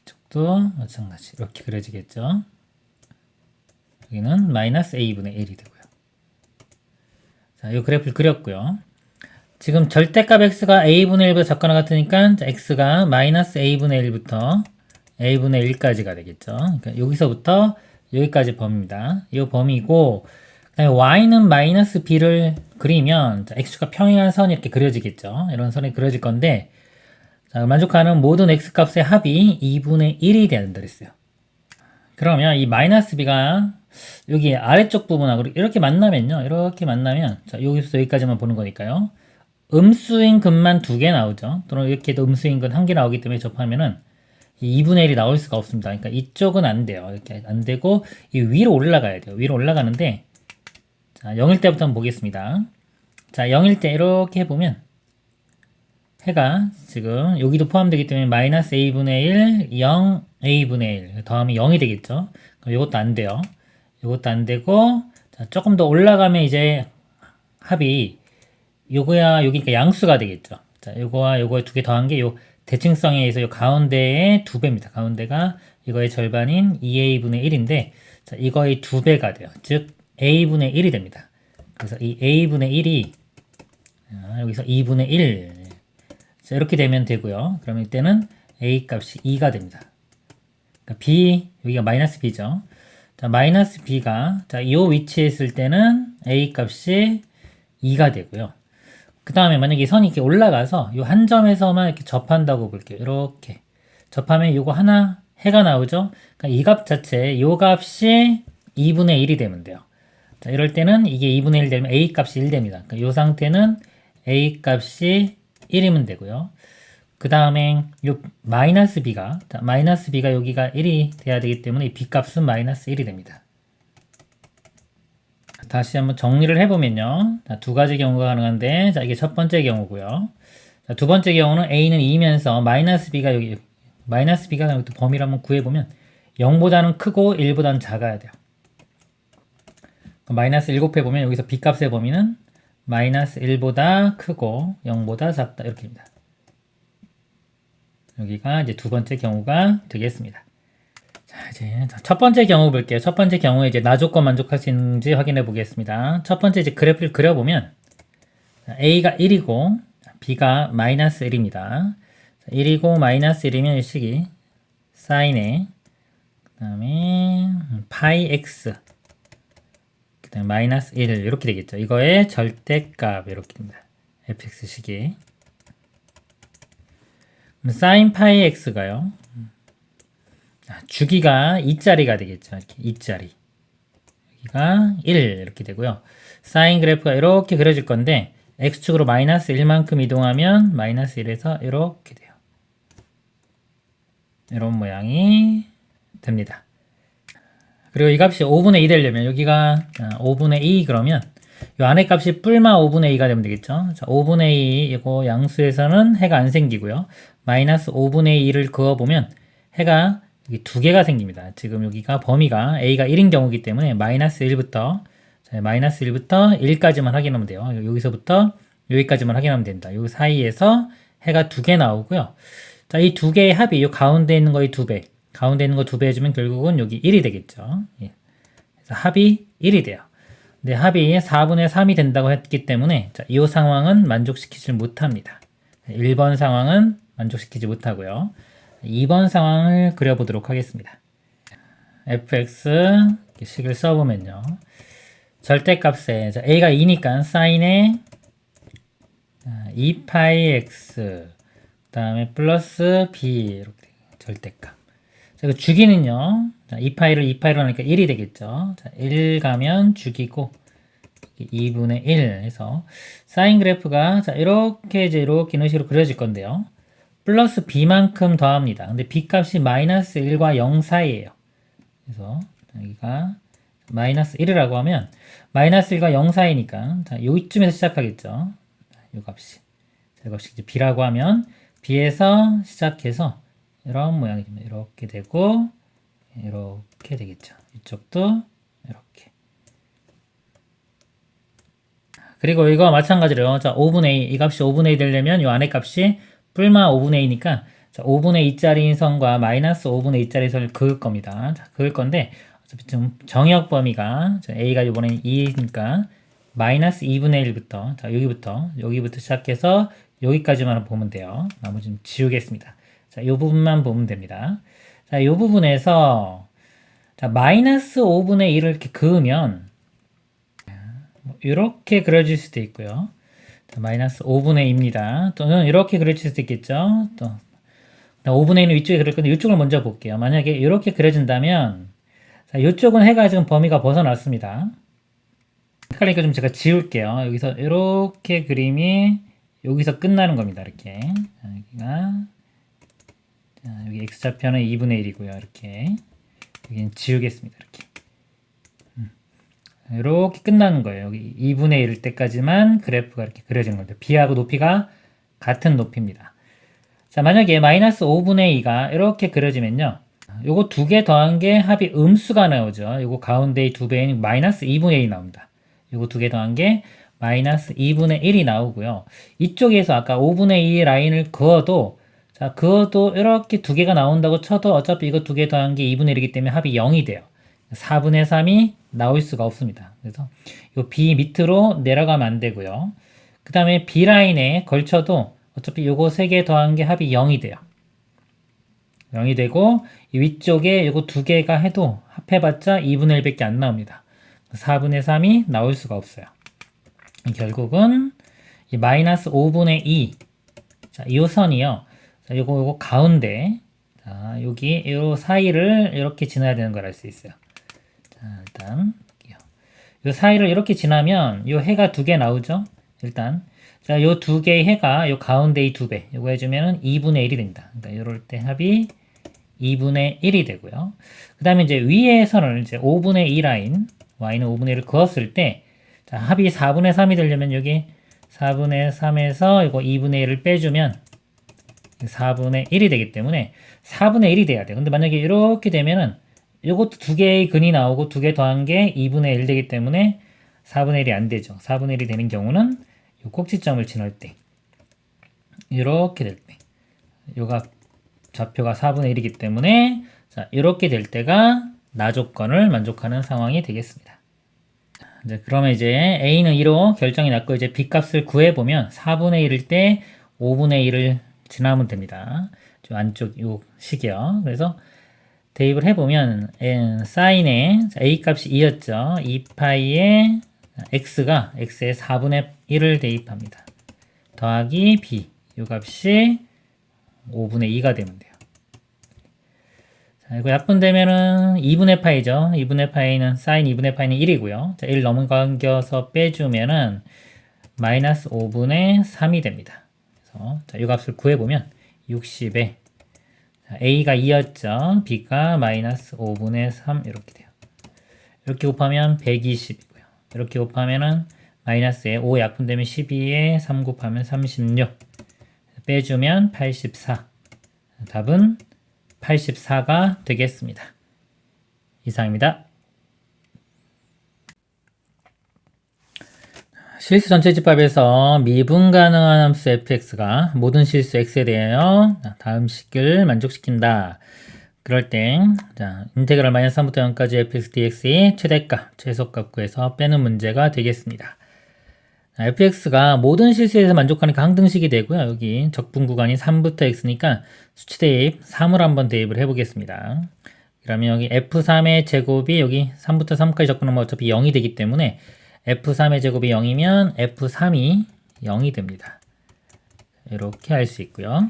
이쪽도 마찬가지 이렇게 그려지겠죠. 여기는 마이너스 a분의 1이 되고요. 자, 이 그래프를 그렸고요. 지금 절대값 x가 a분의 1보다 작거나 같으니까 x가 마이너스 a분의 1부터 a분의 1까지가 되겠죠. 그러니까 여기서부터 여기까지 범위입니다. 이 범위고 그다음에 y는 마이너스 b를 그리면 x가 평행한 선이 이렇게 그려지겠죠. 이런 선이 그려질 건데 자, 만족하는 모든 x값의 합이 2분의 1이 된다 그랬어요. 그러면 이 마이너스 b가 여기 아래쪽 부분하고 이렇게 만나면요. 이렇게 만나면 자, 여기서 여기까지만 보는 거니까요. 음수인 근만 2개 나오죠. 또는 이렇게도 음수인 근 1개 나오기 때문에 접하면은 2분의 1이 나올 수가 없습니다. 그러니까 이쪽은 안 돼요. 이렇게 안 되고 이 위로 올라가야 돼요. 위로 올라가는데 자, 0일 때부터 한번 보겠습니다. 자, 0일 때 이렇게 해보면 해가 지금 여기도 포함되기 때문에 마이너스 a분의 1, 0, a분의 1 더하면 0이 되겠죠. 그럼 이것도 안 돼요. 이것도 안 되고 자, 조금 더 올라가면 이제 합이 요거야 여기니까 양수가 되겠죠. 자, 요거와 요거 두 개 더한 게 요 대칭성에 의해서 요 가운데의 2배입니다. 가운데가 이거의 절반인 2a분의 1인데 자, 이거의 2배가 돼요. 즉 a분의 1이 됩니다. 그래서 이 a분의 1이 여기서 2분의 1 자, 이렇게 되면 되고요. 그러면 이때는 a 값이 2가 됩니다. 그러니까 b 여기가 마이너스 b죠. 자, 마이너스 b가 자, 이 위치에 있을 때는 a 값이 2가 되고요. 그 다음에 만약에 이 선이 이렇게 올라가서 이 한 점에서만 이렇게 접한다고 볼게요. 이렇게 접하면 이거 하나 해가 나오죠. 그러니까 이 값 자체, 이 값이 2분의 1이 되면 돼요. 자, 이럴 때는 이게 2분의 1 되면 a 값이 1 됩니다. 그러니까 이 상태는 a 값이 1이면 되고요. 그 다음에 요 마이너스 b가, 자, 마이너스 b가 여기가 1이 돼야 되기 때문에 이 b 값은 마이너스 1이 됩니다. 다시 한번 정리를 해보면요. 자, 두 가지 경우가 가능한데, 자, 이게 첫 번째 경우고요. 자, 두 번째 경우는 a는 2면서 마이너스 b가 여기, 마이너스 b가 여기 또 범위를 한번 구해보면 0보다는 크고 1보다는 작아야 돼요. 마이너스 1 곱해보면 여기서 b 값의 범위는 마이너스 1보다 크고 0보다 작다 이렇게입니다. 여기가 이제 두 번째 경우가 되겠습니다. 자, 이제 첫 번째 경우 볼게요. 첫 번째 경우에 이제 나조건 만족할 수 있는지 확인해 보겠습니다. 첫 번째 이제 그래프를 그려보면 a가 1이고 b가 마이너스 1입니다. 1이고 마이너스 1이면 이 식이 사인에 그 다음에 파이 x 그 다음에 마이너스 1 이렇게 되겠죠. 이거의 절대값 이렇게 됩니다. fx식이 사인 파이 x가요. 주기가 2짜리가 되겠죠. 이렇게 2짜리. 여기가 1 이렇게 되고요. 사인 그래프가 이렇게 그려질 건데 x축으로 마이너스 1만큼 이동하면 마이너스 1에서 이렇게 돼요. 이런 모양이 됩니다. 그리고 이 값이 5분의 2 되려면 여기가 5분의 2 그러면 이 안에 값이 뿔마 5분의 2가 되면 되겠죠. 자, 5분의 2 이거 양수에서는 해가 안 생기고요. 마이너스 5분의 2를 그어보면 해가 여기 두 개가 생깁니다. 지금 여기가 범위가 a가 1인 경우이기 때문에 마이너스 1부터 자, 마이너스 1부터 1까지만 확인하면 돼요. 여기서부터 여기까지만 확인하면 된다. 요 사이에서 해가 두 개 나오고요. 자, 이 두 개의 합이 이 가운데 있는 거의 2배. 가운데 있는 거 2배 해주면 결국은 여기 1이 되겠죠. 예. 그래서 합이 1이 돼요. 근데 합이 4분의 3이 된다고 했기 때문에 자, 이 상황은 만족시키지 못합니다. 1번 상황은 만족시키지 못하고요. 2번 상황을 그려보도록 하겠습니다. fx 식을 써보면요. 절대값에 자, a가 2니까 사인에 2파이 x 그 다음에 플러스 b 이렇게 절대값. 자, 그 주기는요. 자, 2파이를 2파이로 하니까 1이 되겠죠. 자, 1 가면 주기고 2분의 1 해서 사인 그래프가 자, 이렇게 이런 식으로 그려질 건데요. 플러스 b만큼 더합니다. 근데 b 값이 마이너스 1과 0 사이에요. 그래서 여기가 마이너스 1이라고 하면 마이너스 1과 0 사이니까 자, 요쯤에서 시작하겠죠. 요 값이. 자, 이것이 이제 b라고 하면 b에서 시작해서 이런 모양이 됩니다. 이렇게 되고 이렇게 되겠죠. 이쪽도 이렇게. 그리고 이거 마찬가지로 자, 5분의 2, 이 값이 5분의 2 되려면 이 안에 값이 뿔마 5분의 2니까 자, 5분의 2짜리 선과 마이너스 5분의 2짜리 선을 그을 겁니다. 자, 그을 건데 어차피 지금 정역 범위가 자, a가 이번엔 2니까 마이너스 2분의 1부터 자, 여기부터 시작해서 여기까지만 보면 돼요. 나머지는 지우겠습니다. 자, 이 부분만 보면 됩니다. 자, 이 부분에서 자, 마이너스 5분의 1을 이렇게 그으면 이렇게 그려질 수도 있고요. 자, 마이너스 5분의 2입니다. 또는 이렇게 그려질 수도 있겠죠. 또 5분의 1은 위쪽에 그릴 건데 이쪽을 먼저 볼게요. 만약에 이렇게 그려진다면 자, 이쪽은 해가 지금 범위가 벗어났습니다. 헷갈리니까 좀 제가 지울게요. 여기서 이렇게 그림이 여기서 끝나는 겁니다. 이렇게 여기가 자, 여기 x좌표는 2분의 1이고요. 이렇게 여기는 지우겠습니다. 이렇게 끝나는 거예요. 여기 2분의 1일 때까지만 그래프가 이렇게 그려지는 겁니다. b하고 높이가 같은 높이입니다. 자, 만약에 마이너스 5분의 2가 이렇게 그려지면요. 요거 두 개 더한 게 합이 음수가 나오죠. 요거 가운데의 두 배인 마이너스 2분의 1이 나옵니다. 요거 두 개 더한 게 마이너스 2분의 1이 나오고요. 이쪽에서 아까 5분의 2 라인을 그어도 자, 그어도 이렇게 두 개가 나온다고 쳐도 어차피 이거 두 개 더한 게 2분의 1이기 때문에 합이 0이 돼요. 4분의 3이 나올 수가 없습니다. 그래서 이 B 밑으로 내려가면 안 되고요. 그 다음에 B 라인에 걸쳐도 어차피 요거 3개 더한 게 합이 0이 돼요. 0이 되고 이 위쪽에 요거 두 개가 해도 합해봤자 2분의 1밖에 안 나옵니다. 4분의 3이 나올 수가 없어요. 결국은 이 마이너스 5분의 2. 자, 이 선이요. 자, 요거 가운데. 자, 여기 요 사이를 이렇게 지나야 되는 걸 알 수 있어요. 자, 일단 요 사이를 이렇게 지나면 요 해가 2개 나오죠? 일단. 자, 요 2개의 해가 요 가운데 이 2배. 요거 해주면은 2분의 1이 된다. 그러니까 요럴 때 합이 2분의 1이 되고요. 그 다음에 이제 위의 선을 이제 5분의 2 라인, y는 5분의 1을 그었을 때, 자, 합이 4분의 3이 되려면 여기 4분의 3에서 이거 2분의 1을 빼주면 4분의 1이 되기 때문에 4분의 1이 돼야 돼요. 근데 만약에 이렇게 되면은 이것도 2개의 근이 나오고 2개 더한 게 2분의 1 되기 때문에 4분의 1이 안 되죠. 4분의 1이 되는 경우는 이 꼭지점을 지날 때 이렇게 될 때 요가 좌표가 4분의 1이기 때문에 자, 이렇게 될 때가 나 조건을 만족하는 상황이 되겠습니다. 이제 그러면 이제 A는 2로 결정이 났고 이제 B 값을 구해보면 4분의 1일 때 5분의 1을 지나면 됩니다. 좀 안쪽 요 식이요. 그래서 대입을 해보면 사인의 A 값이 2였죠. 2파이에 x가 x의 4분의 1을 대입합니다. 더하기 b 요 값이 5분의 2가 되면 돼요. 자, 이거 약분되면은 2분의 파이죠. 2분의 파이는 사인 2분의 파이는 1이고요. 자, 1 넘어가서 빼주면은 마이너스 5분의 3이 됩니다. 그래서 자, 이 값을 구해보면 60에 a가 2였죠. b가 마이너스 5분의 3 이렇게 돼요. 이렇게 곱하면 120이고요. 이렇게 곱하면은 마이너스에 5 약분되면 12에 3 곱하면 36 빼주면 84. 답은 84가 되겠습니다. 이상입니다. 실수 전체집합에서 미분 가능한 함수 fx가 모든 실수 x에 대하여 다음 식을 만족시킨다. 그럴 때, 자, 인테그랄 마이너스 3부터 0까지 fx dx의 최대값, 최소값 구해서 빼는 문제가 되겠습니다. fx가 모든 실수에서 만족하니까 항등식이 되고요. 여기 적분 구간이 3부터 x니까 수치 대입 3을 한번 대입을 해보겠습니다. 그러면 여기 f3의 제곱이 여기 3부터 3까지 적분하면 어차피 0이 되기 때문에 f3의 제곱이 0이면 f3이 0이 됩니다. 이렇게 할 수 있고요.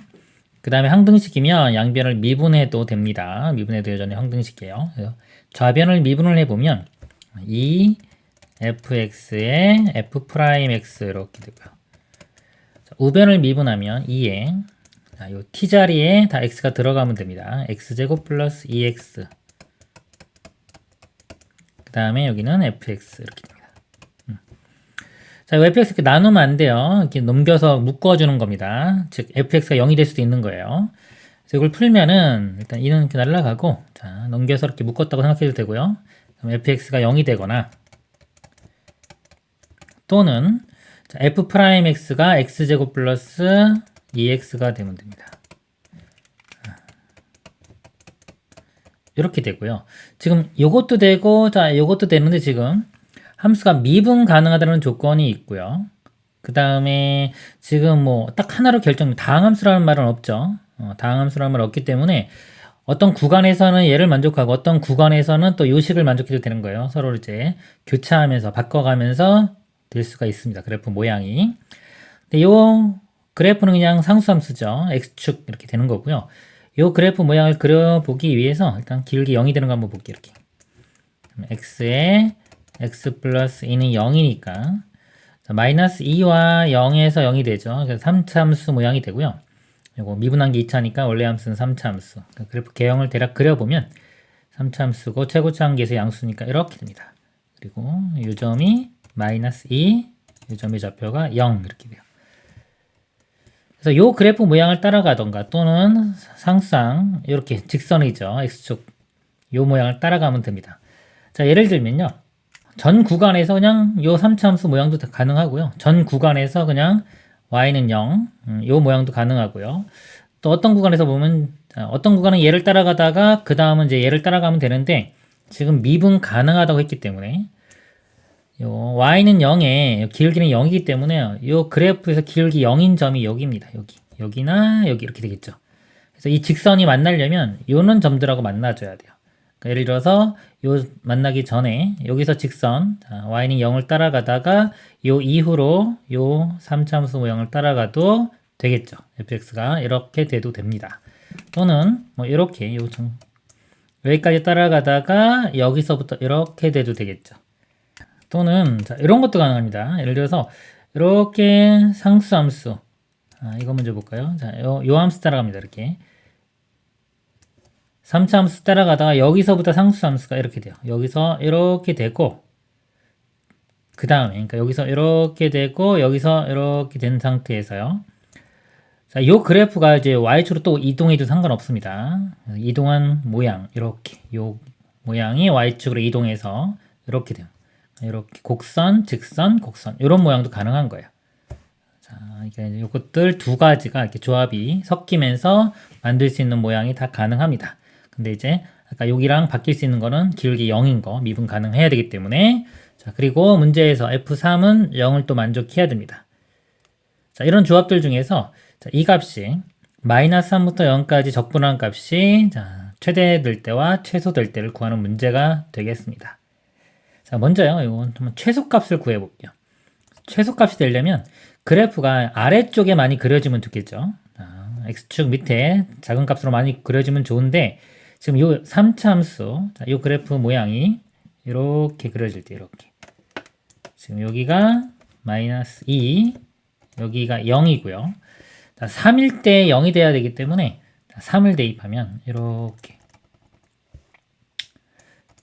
그 다음에 항등식이면 양변을 미분해도 됩니다. 미분해도 여전히 항등식이에요. 그래서 좌변을 미분을 해보면 이 fx에 f'x 이렇게 되고요. 자, 우변을 미분하면 2에 요 t자리에 다 x가 들어가면 됩니다. x제곱 플러스 2x 그 다음에 여기는 fx 이렇게 됩니다. 자, fx 이렇게 나누면 안 돼요. 이렇게 넘겨서 묶어주는 겁니다. 즉 fx가 0이 될 수도 있는 거예요. 그래서 이걸 풀면은 일단 이는 이렇게 날아가고 자, 넘겨서 이렇게 묶었다고 생각해도 되고요. 그럼 fx가 0이 되거나 또는 자, f'x가 x제곱 플러스 2x가 되면 됩니다. 이렇게 되고요. 지금 요것도 되고 자, 요것도 되는데 지금 함수가 미분 가능하다는 조건이 있고요. 그 다음에 지금 뭐 딱 하나로 다항함수라는 말은 없죠. 다항함수라는 말은 없기 때문에 어떤 구간에서는 얘를 만족하고 어떤 구간에서는 또 요식을 만족해도 되는 거예요. 서로 이제 교차하면서 바꿔가면서 될 수가 있습니다. 그래프 모양이. 근데 요 그래프는 그냥 상수함수죠. x축 이렇게 되는 거고요. 요 그래프 모양을 그려보기 위해서 일단 길게 0이 되는 거 한번 볼게요. 이렇게. x에 x 플러스 2는 0이니까 마이너스 2와 0에서 0이 되죠. 그래서 3차 함수 모양이 되고요. 이거 미분한 게 2차니까 원래 함수는 3차 함수. 그래프 개형을 대략 그려보면 3차 함수고 최고차 한계에서 양수니까 이렇게 됩니다. 그리고 이 점이 마이너스 2, 이 점의 좌표가 0 이렇게 돼요. 그래서 이 그래프 모양을 따라가던가 또는 상상 이렇게 직선이죠. x축 이 모양을 따라가면 됩니다. 자, 예를 들면요. 전 구간에서 그냥 요 3차 함수 모양도 가능하고요. 전 구간에서 그냥 y는 0, 요 모양도 가능하고요. 또 어떤 구간에서 보면 어떤 구간은 얘를 따라가다가 그 다음은 이제 얘를 따라가면 되는데 지금 미분 가능하다고 했기 때문에 요 y는 0에 기울기는 0이기 때문에 요 그래프에서 기울기 0인 점이 여기입니다. 여기나 여기 이렇게 되겠죠. 그래서 이 직선이 만나려면 요는 점들하고 만나줘야 돼요. 그러니까 예를 들어서 요 만나기 전에 여기서 직선 자, y는 0을 따라가다가 요 이후로 요 3차함수 모형을 따라가도 되겠죠. fx가 이렇게 돼도 됩니다. 또는 뭐 이렇게 요 여기까지 따라가다가 여기서부터 이렇게 돼도 되겠죠. 또는 자, 이런 것도 가능합니다. 예를 들어서 이렇게 상수함수 이거 먼저 볼까요? 자, 요 함수 따라갑니다. 이렇게 3차 함수 따라가다가 여기서부터 상수함수가 이렇게 돼요. 여기서 이렇게 되고 그 다음에 그러니까 여기서 이렇게 되고 여기서 이렇게 된 상태에서요. 자, 요 그래프가 이제 y축으로 또 이동해도 상관없습니다. 이동한 모양 이렇게 요 모양이 y축으로 이동해서 이렇게 돼요. 이렇게 곡선, 직선, 곡선 이런 모양도 가능한 거예요. 자, 이게 요것들 두 가지가 이렇게 조합이 섞이면서 만들 수 있는 모양이 다 가능합니다. 근데 이제 아까 여기랑 바뀔 수 있는 거는 기울기 0인 거 미분 가능해야 되기 때문에 자, 그리고 문제에서 F3은 0을 또 만족해야 됩니다. 자, 이런 조합들 중에서 자, 이 값이 마이너스 3부터 0까지 적분한 값이 자, 최대될 때와 최소될 때를 구하는 문제가 되겠습니다. 자, 먼저요. 이건 한번 최소값을 구해볼게요. 최소값이 되려면 그래프가 아래쪽에 많이 그려지면 좋겠죠. X축 밑에 작은 값으로 많이 그려지면 좋은데 지금 요 3차 함수 자, 요 그래프 모양이 이렇게 그려질 때 이렇게 지금 여기가 마이너스 2 여기가 0이고요. 자, 3일 때 0이 돼야 되기 때문에 3을 대입하면 이렇게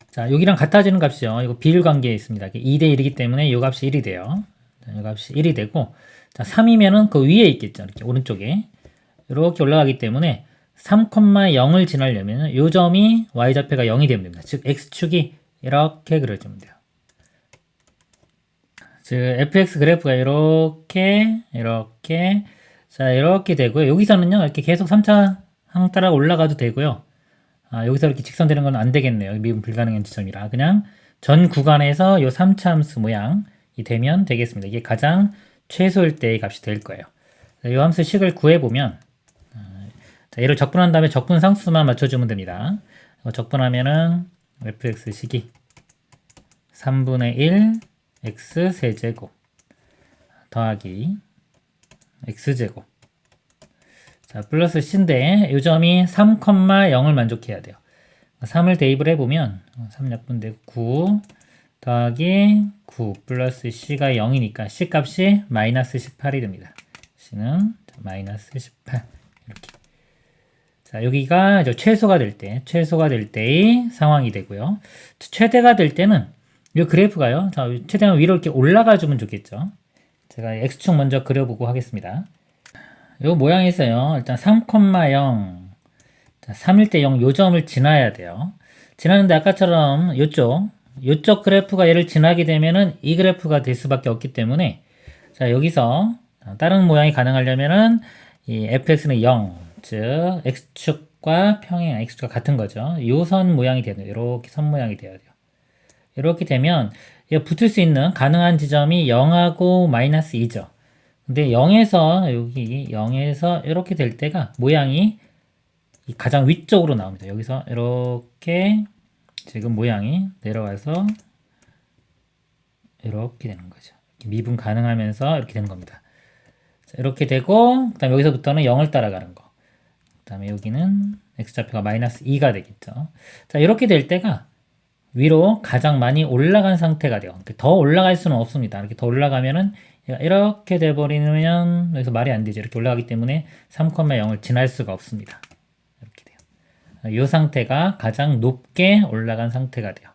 자, 여기랑 같아지는 값이요. 이거 비율 관계에 있습니다. 2대 1이기 때문에 이 값이 1이 돼요. 자, 이 값이 1이 되고 자, 3이면은 그 위에 있겠죠. 이렇게 오른쪽에 이렇게 올라가기 때문에 3,0을 지나려면 이 점이 y좌표가 0이 되면 됩니다. 즉 x축이 이렇게 그려지면 돼요. 즉 fx 그래프가 이렇게 자 이렇게 되고요. 여기서는요 이렇게 계속 3차 항 따라 올라가도 되고요. 여기서 이렇게 직선되는 건 안 되겠네요. 미분 불가능한 지점이라 그냥 전 구간에서 요 3차 함수 모양이 되면 되겠습니다. 이게 가장 최소일 때의 값이 될 거예요. 이 함수 식을 구해보면 자, 얘를 적분한 다음에 적분 상수만 맞춰주면 됩니다. 적분하면은 fx 식이 3분의 1 x 세제곱 더하기 x제곱 자 플러스 c인데 이 점이 3,0을 만족해야 돼요. 3을 대입을 해보면 3약분되고 9 더하기 9 플러스 c가 0이니까 c 값이 마이너스 18이 됩니다. c는 마이너스 18 이렇게 자 여기가 최소가 될 때의 상황이 되고요. 최대가 될 때는 이 그래프가요. 자, 최대한 위로 이렇게 올라가 주면 좋겠죠. 제가 x축 먼저 그려보고 하겠습니다. 이 모양에서요. 일단 3,0 자, 3일 때 0 요 점을 지나야 돼요. 지나는데 아까처럼 요쪽 그래프가 얘를 지나게 되면은 이 그래프가 될 수밖에 없기 때문에 자, 여기서 다른 모양이 가능하려면은 이 fx는 0, 즉 x축과 평행 x축과 같은 거죠. 요 선 모양이 돼야 돼요. 이렇게 선 모양이 돼야 돼요. 이렇게 되면 붙을 수 있는 가능한 지점이 0하고 마이너스 2죠. 근데 0에서 여기 0에서 이렇게 될 때가 모양이 가장 위쪽으로 나옵니다. 여기서 이렇게 지금 모양이 내려와서 이렇게 되는 거죠. 이렇게 미분 가능하면서 이렇게 되는 겁니다. 자, 이렇게 되고 그다음 여기서부터는 0을 따라가는 거. 그다음에 여기는 x좌표가 마이너스 2가 되겠죠. 자, 이렇게 될 때가 위로 가장 많이 올라간 상태가 돼요. 더 올라갈 수는 없습니다. 이렇게 더 올라가면은 이렇게 돼버리면 여기서 말이 안 되죠. 이렇게 올라가기 때문에 3,0을 지날 수가 없습니다. 이렇게 돼요. 이 상태가 가장 높게 올라간 상태가 돼요.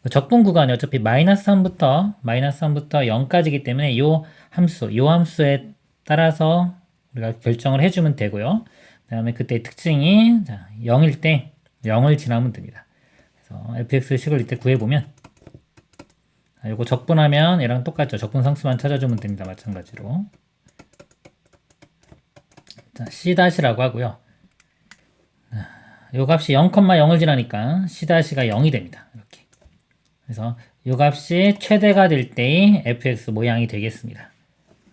적분 구간이 어차피 마이너스 3부터 0까지이기 때문에 이 함수에 따라서 우리가 결정을 해주면 되고요. 그 다음에 그때 특징이 0일 때 0을 지나면 됩니다. fx 식을 이때 구해보면 이거 적분하면 얘랑 똑같죠. 적분 상수만 찾아주면 됩니다. 마찬가지로 자, c-라고 하고요. 이 값이 0,0을 지나니까 c-가 0이 됩니다. 이렇게 그래서 이 값이 최대가 될 때의 fx 모양이 되겠습니다.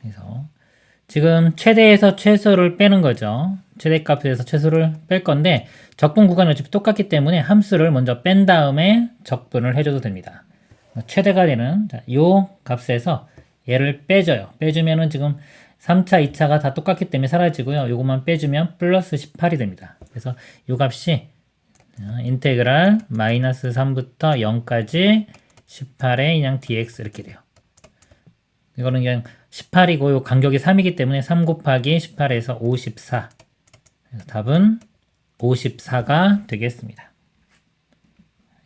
그래서 지금 최대에서 최소를 빼는 거죠. 최대값에서 최소를 뺄 건데 적분 구간이 어차피 똑같기 때문에 함수를 먼저 뺀 다음에 적분을 해줘도 됩니다. 최대가 되는 요 값에서 얘를 빼줘요. 빼주면은 지금 3차, 2차가 다 똑같기 때문에 사라지고요. 요것만 빼주면 플러스 18이 됩니다. 그래서 요 값이 인테그랄 마이너스 3부터 0까지 18에 그냥 dx 이렇게 돼요. 이거는 그냥 18이고 요 간격이 3이기 때문에 3 곱하기 18에서 54. 그래서 답은 54가 되겠습니다.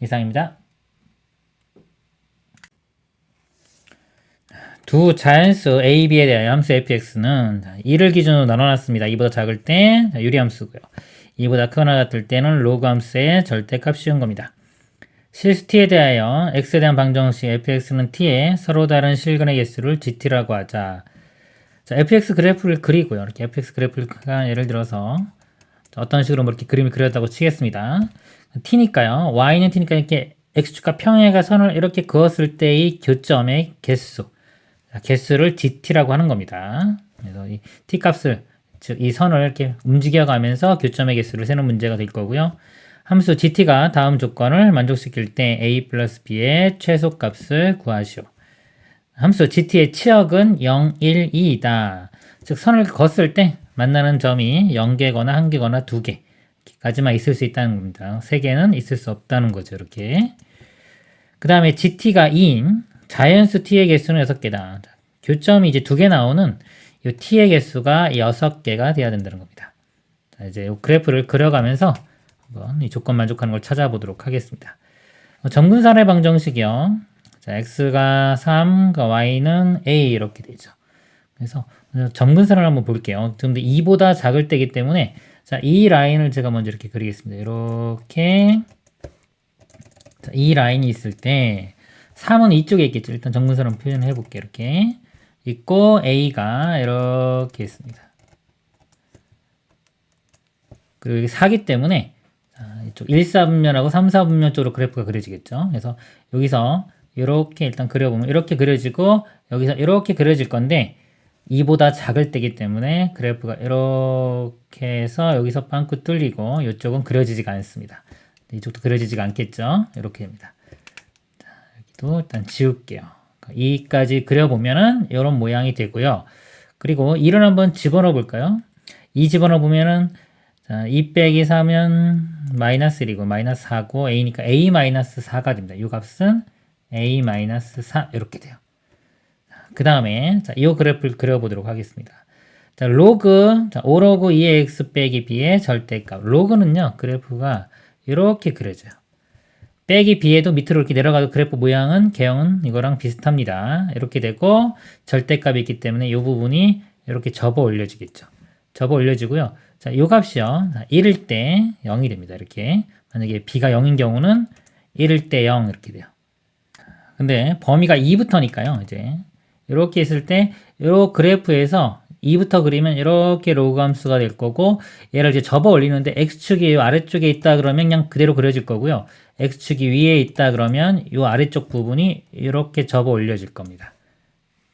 이상입니다. 두 자연수 a, b에 대한 함수 fx는 2를 기준으로 나눠놨습니다. 2보다 작을 때 유리함수고요. 2보다 크거나 같을 때는 로그 함수의 절대값 씌운 겁니다. 실수 t에 대하여 x에 대한 방정식 fx는 t의 서로 다른 실근의 개수를 gt라고 하자. 자, fx 그래프를 그리고요. 이렇게 fx 그래프가 예를 들어서 어떤 식으로 뭐 이렇게 그림을 그렸다고 치겠습니다. t니까요. y는 t니까 이렇게 x축과 평행과 선을 이렇게 그었을 때의 교점의 개수. 개수를 gt라고 하는 겁니다. 그래서 이 t 값을, 즉 이 선을 이렇게 움직여가면서 교점의 개수를 세는 문제가 될 거고요. 함수 gt가 다음 조건을 만족시킬 때 a 플러스 b의 최소값을 구하시오. 함수 gt의 치역은 0, 1, 2이다. 즉 선을 걷을 때 만나는 점이 0개거나 1개거나 2개까지만 있을 수 있다는 겁니다. 3개는 있을 수 없다는 거죠. 이렇게. 그 다음에 gt가 2인 자연수 t의 개수는 6개다. 교점이 이제 2개 나오는 이 t의 개수가 6개가 돼야 된다는 겁니다. 자, 이제 이 그래프를 그려가면서 한번 이 조건 만족하는 걸 찾아보도록 하겠습니다. 점근선의 방정식이요. 자, x가 3, y는 a 이렇게 되죠. 그래서 점근선을 한번 볼게요. 지금 2보다 작을 때이기 때문에 자, 이 라인을 제가 먼저 이렇게 그리겠습니다. 이렇게 자, 이 라인이 있을 때 3은 이쪽에 있겠죠. 일단 점근선을 표현해 볼게요. 이렇게 있고 a가 이렇게 있습니다. 그리고 여기 4기 때문에 이쪽 1, 4분면하고 3, 4분면 쪽으로 그래프가 그려지겠죠. 그래서 여기서 이렇게 일단 그려보면 이렇게 그려지고 여기서 이렇게 그려질 건데 2보다 작을 때이기 때문에 그래프가 이렇게 해서 여기서 빵꾸 뚫리고 이쪽은 그려지지가 않습니다. 이쪽도 그려지지가 않겠죠. 이렇게 됩니다. 자, 여기도 일단 지울게요. 2까지 그려보면은 이런 모양이 되고요. 그리고 2를 한번 집어넣어 볼까요? 2 집어넣어 보면은 자, 2 빼기 4면 마이너스 1이고 마이너스 4고 a니까 a 마이너스 4가 됩니다. 이 값은 a 마이너스 4 이렇게 돼요. 그 다음에 이 그래프를 그려보도록 하겠습니다. 자, 로그 자, 5로그 2의 x 빼기 b의 절대값. 로그는요 그래프가 이렇게 그려져요. 빼기 b에도 밑으로 이렇게 내려가도 그래프 모양은 개형은 이거랑 비슷합니다. 이렇게 되고 절대값이 있기 때문에 이 부분이 이렇게 접어 올려지겠죠. 접어 올려지고요. 자, 이 값이요. 1일 때 0이 됩니다. 이렇게. 만약에 b가 0인 경우는 1일 때 0 이렇게 돼요. 근데 범위가 2부터니까요. 이제 이렇게 있을 때 이 그래프에서 2부터 그리면 이렇게 로그 함수가 될 거고 얘를 이제 접어 올리는데 x축이 아래쪽에 있다 그러면 그냥 그대로 그려질 거고요. x축이 위에 있다 그러면 이 아래쪽 부분이 이렇게 접어 올려질 겁니다.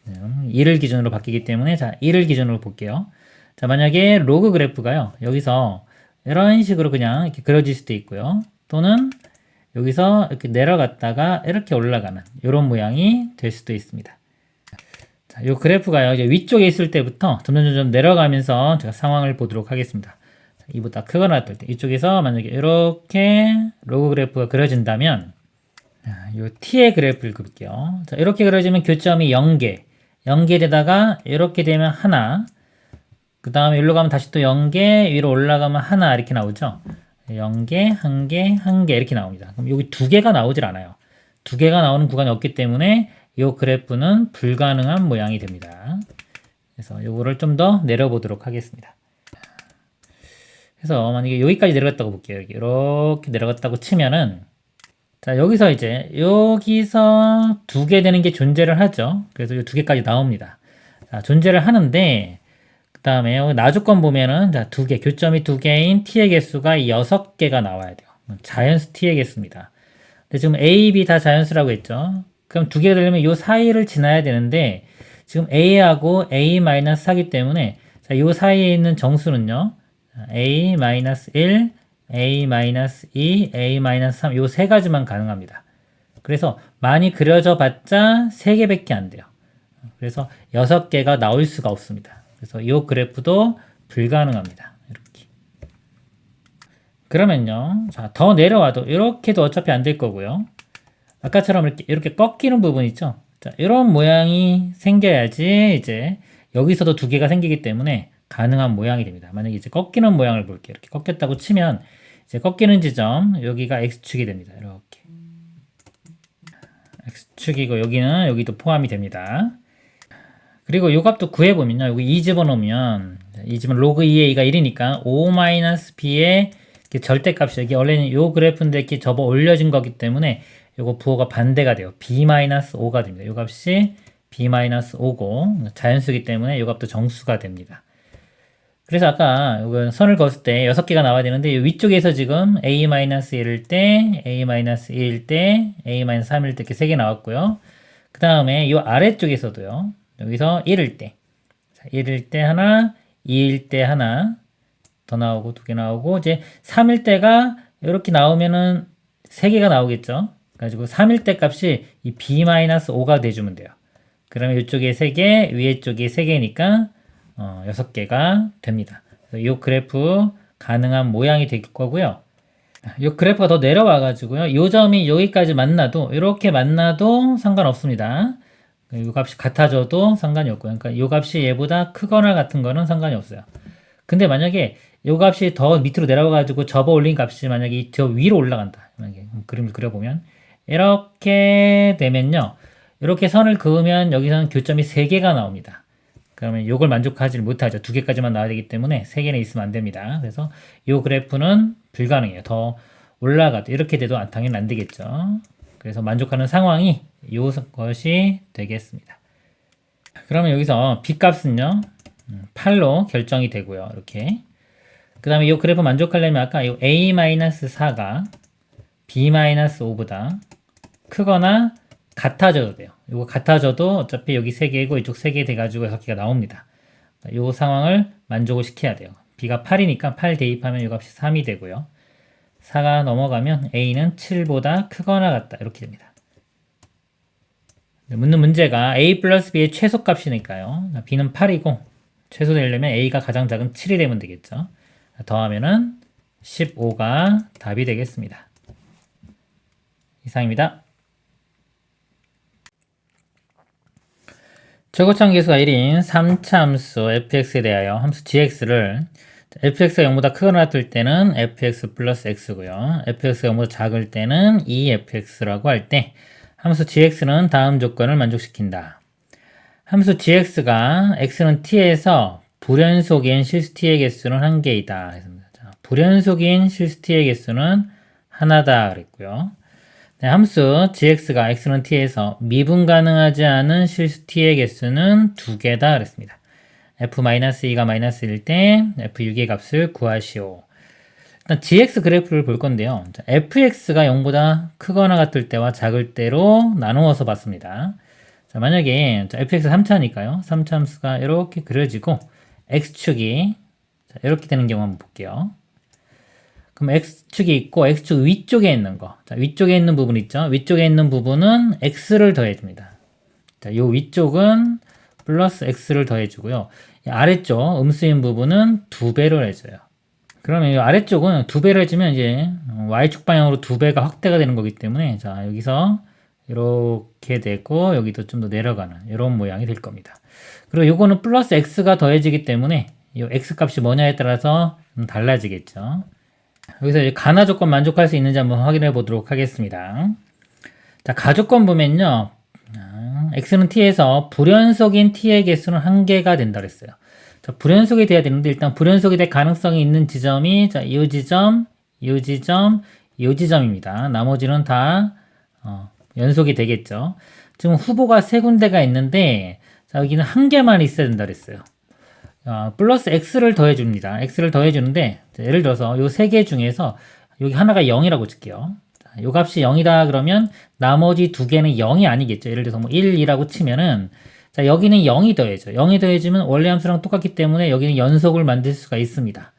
1을 기준으로 바뀌기 때문에 자, 1을 기준으로 볼게요. 자, 만약에 로그 그래프가요. 여기서 이런 식으로 그냥 이렇게 그려질 수도 있고요. 또는 여기서 이렇게 내려갔다가 이렇게 올라가는 이런 모양이 될 수도 있습니다. 자, 이 그래프가요. 이제 위쪽에 있을 때부터 점점 내려가면서 제가 상황을 보도록 하겠습니다. 자, 이보다 크거나 같을 때 이쪽에서 만약에 이렇게 로그 그래프가 그려진다면 이 t의 그래프를 그릴게요. 자, 이렇게 그려지면 교점이 0개, 0개에다가 이렇게 되면 하나, 그 다음에 여기로 가면 다시 또 0개, 위로 올라가면 하나 이렇게 나오죠. 0개, 1개, 1개 이렇게 나옵니다. 그럼 여기 2개가 나오질 않아요. 2개가 나오는 구간이 없기 때문에 이 그래프는 불가능한 모양이 됩니다. 그래서 이거를 좀 더 내려보도록 하겠습니다. 그래서 만약에 여기까지 내려갔다고 볼게요. 이렇게 내려갔다고 치면은 자, 여기서 이제 여기서 2개 되는 게 존재를 하죠. 그래서 이 2개까지 나옵니다. 자, 존재를 하는데 그 다음에 나조건 보면은 자, 2개, 교점이 2개인 t의 개수가 6개가 나와야 돼요. 자연수 t의 개수입니다. 근데 지금 a, b 다 자연수라고 했죠. 그럼 2개가 되려면 이 사이를 지나야 되는데 지금 a하고 a-4이기 때문에 자, 이 사이에 있는 정수는요. a-1, a-2, a-3 요 세 가지만 가능합니다. 그래서 많이 그려져 봤자 3개밖에 안 돼요. 그래서 6개가 나올 수가 없습니다. 그래서 이 그래프도 불가능합니다. 이렇게. 그러면요. 자, 더 내려와도 이렇게도 어차피 안 될 거고요. 아까처럼 이렇게 꺾이는 부분 있죠? 자, 이런 모양이 생겨야지 이제 여기서도 2개가 생기기 때문에 가능한 모양이 됩니다. 만약에 이제 꺾이는 모양을 볼게요. 이렇게 꺾였다고 치면 이제 꺾이는 지점 여기가 x축이 됩니다. 이렇게. x축이고 여기도 포함이 됩니다. 그리고 요 값도 구해보면요. 여기 2 집어넣으면 이 집은 로그 2a가 1이니까 5-b의 절대값이 여기 원래는 요 그래프인데 이렇게 접어 올려진 거기 때문에 요거 부호가 반대가 돼요. b-5가 됩니다. 요 값이 b-5고 자연수기 때문에 요 값도 정수가 됩니다. 그래서 아까 요건 선을 그었을 때 6개가 나와야 되는데 위쪽에서 지금 a-1일 때, a-2일 때, a-3일 때 이렇게 3개 나왔고요. 그 다음에 요 아래쪽에서도요. 여기서 1일 때, 1일 때 하나, 2일 때 하나 더 나오고 2개 나오고 이제 3일 때가 이렇게 나오면은 3개가 나오겠죠. 그래가지고 3일 때 값이 이 b-5가 돼주면 돼요. 그러면 이쪽에 3개, 위에 쪽에 3개니까 6개가 됩니다. 이 그래프 가능한 모양이 될 거고요. 이 그래프가 더 내려와 가지고요. 이 점이 여기까지 만나도 이렇게 만나도 상관없습니다. 이 값이 같아져도 상관이 없고요. 그러니까 이 값이 얘보다 크거나 같은 거는 상관이 없어요. 근데 만약에 이 값이 더 밑으로 내려와 가지고 접어 올린 값이 만약에 더 위로 올라간다. 만약에 그림을 그려보면 이렇게 되면요. 이렇게 선을 그으면 여기서는 교점이 3개가 나옵니다. 그러면 이걸 만족하지 못하죠. 2개까지만 나와야 되기 때문에 3개는 있으면 안 됩니다. 그래서 이 그래프는 불가능해요. 더 올라가도 이렇게 돼도 당연히 안 되겠죠. 그래서 만족하는 상황이 이것이 되겠습니다. 그러면 여기서 b값은요 8로 결정이 되고요. 이렇게 그 다음에 이 그래프 만족하려면 아까 이 a-4가 b-5보다 크거나 같아져도 돼요. 이거 같아져도 어차피 여기 3개고 이쪽 3개 돼가지고 6개가 나옵니다. 이 상황을 만족을 시켜야 돼요. b가 8이니까 8 대입하면 이 값이 3이 되고요. 4가 넘어가면 a는 7보다 크거나 같다. 이렇게 됩니다. 묻는 문제가 a 플러스 b의 최소값이니까요. b는 8이고 최소되려면 a가 가장 작은 7이 되면 되겠죠. 더하면은 15가 답이 되겠습니다. 이상입니다. 최고점 계수가 1인 3차 함수 fx에 대하여 함수 gx를 fx가 0보다 크거나 같을 때는 fx 플러스 x고요. fx가 0보다 작을 때는 2fx라고 할 때 함수 gx는 다음 조건을 만족시킨다. 함수 gx가 x는 t에서 불연속인 실수 t의 개수는 1개이다. 불연속인 실수 t의 개수는 하나다 그랬고요. 네, 함수 gx가 x는 t에서 미분 가능하지 않은 실수 t의 개수는 2개다 그랬습니다. f-2가 -1일 때 f6의 값을 구하시오. 일단 gx 그래프를 볼 건데요. fx가 0보다 크거나 같을 때와 작을 때로 나누어서 봤습니다. 자, 만약에 fx 3차니까요. 3차 함수가 이렇게 그려지고 x축이 이렇게 되는 경우 한번 볼게요. 그럼 x축이 있고 x축 위쪽에 있는 거. 자, 위쪽에 있는 부분 있죠. 위쪽에 있는 부분은 x를 더해줍니다. 자, 요 위쪽은 플러스 x를 더해주고요. 아래쪽 음수인 부분은 2배를 해줘요. 그러면 이 아래쪽은 2배를 해주면 이제 y축 방향으로 2배가 확대가 되는 거기 때문에 자 여기서 이렇게 되고 여기도 좀 더 내려가는 이런 모양이 될 겁니다. 그리고 요거는 플러스 x가 더해지기 때문에 이 x 값이 뭐냐에 따라서 좀 달라지겠죠. 여기서 이제 가나 조건 만족할 수 있는지 한번 확인해 보도록 하겠습니다. 자, 가조건 보면요. x는 t에서 불연속인 t의 개수는 1개가 된다 그랬어요. 자, 불연속이 돼야 되는데 일단 불연속이 될 가능성이 있는 지점이 자, 이 지점, 이 지점, 이 지점입니다. 나머지는 다 연속이 되겠죠. 지금 후보가 3군데가 있는데 자, 여기는 1개만 있어야 된다 그랬어요. 플러스 x를 더해줍니다. x를 더해주는데 자, 예를 들어서 이 3개 중에서 여기 하나가 0이라고 칠게요. 이 값이 0이다 그러면 나머지 2개는 0이 아니겠죠. 예를 들어서 뭐 1, 2라고 치면은 자 여기는 0이 더해져. 0이 더해지면 원래 함수랑 똑같기 때문에 여기는 연속을 만들 수가 있습니다.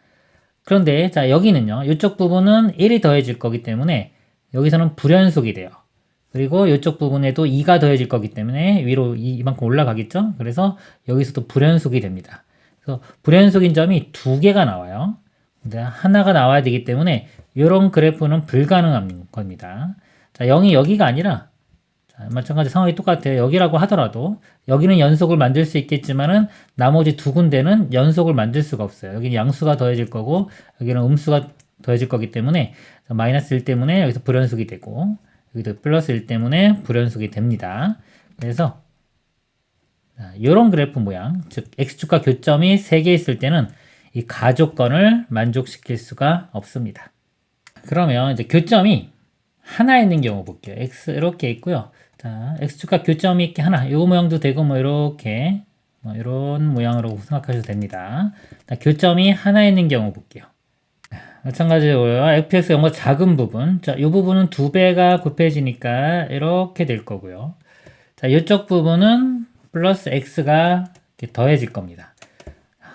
그런데 자 여기는요. 이쪽 부분은 1이 더해질 거기 때문에 여기서는 불연속이 돼요. 그리고 이쪽 부분에도 2가 더해질 거기 때문에 위로 이만큼 올라가겠죠. 그래서 여기서도 불연속이 됩니다. 그래서 불연속인 점이 두 개가 나와요. 근데 하나가 나와야 되기 때문에 이런 그래프는 불가능한 겁니다. 자, 0이 여기가 아니라 자, 마찬가지 상황이 똑같아요. 여기라고 하더라도 여기는 연속을 만들 수 있겠지만은 나머지 두 군데는 연속을 만들 수가 없어요. 여기는 양수가 더해질 거고 여기는 음수가 더해질 거기 때문에 마이너스 1 때문에 여기서 불연속이 되고 여기도 플러스 1 때문에 불연속이 됩니다. 그래서 이런 그래프 모양, 즉 x축과 교점이 3개 있을 때는 이 가조건을 만족시킬 수가 없습니다. 그러면 이제 교점이 하나 있는 경우 볼게요. x 이렇게 있고요. 자, x축과 교점이 있게 하나, 이 모양도 되고 뭐 이렇게 이런 모양으로 생각하셔도 됩니다. 자, 교점이 하나 있는 경우 볼게요. 마찬가지로 fx 0보다 작은 부분, 자, 이 부분은 2배가 곱해지니까 이렇게 될 거고요. 자, 이쪽 부분은 플러스 x가 더해질 겁니다.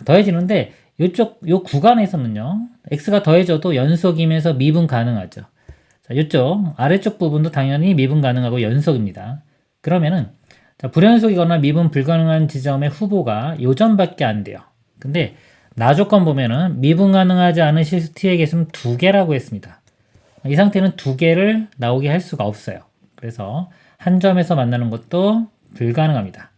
더해지는데 요 구간에서는요, x가 더해져도 연속이면서 미분 가능하죠. 자, 이쪽 아래쪽 부분도 당연히 미분 가능하고 연속입니다. 그러면은 자, 불연속이거나 미분 불가능한 지점의 후보가 요 점밖에 안 돼요. 근데 나조건 보면은 미분 가능하지 않은 실수 t의 개수는 2개라고 했습니다. 이 상태는 2개를 나오게 할 수가 없어요. 그래서 한 점에서 만나는 것도 불가능합니다.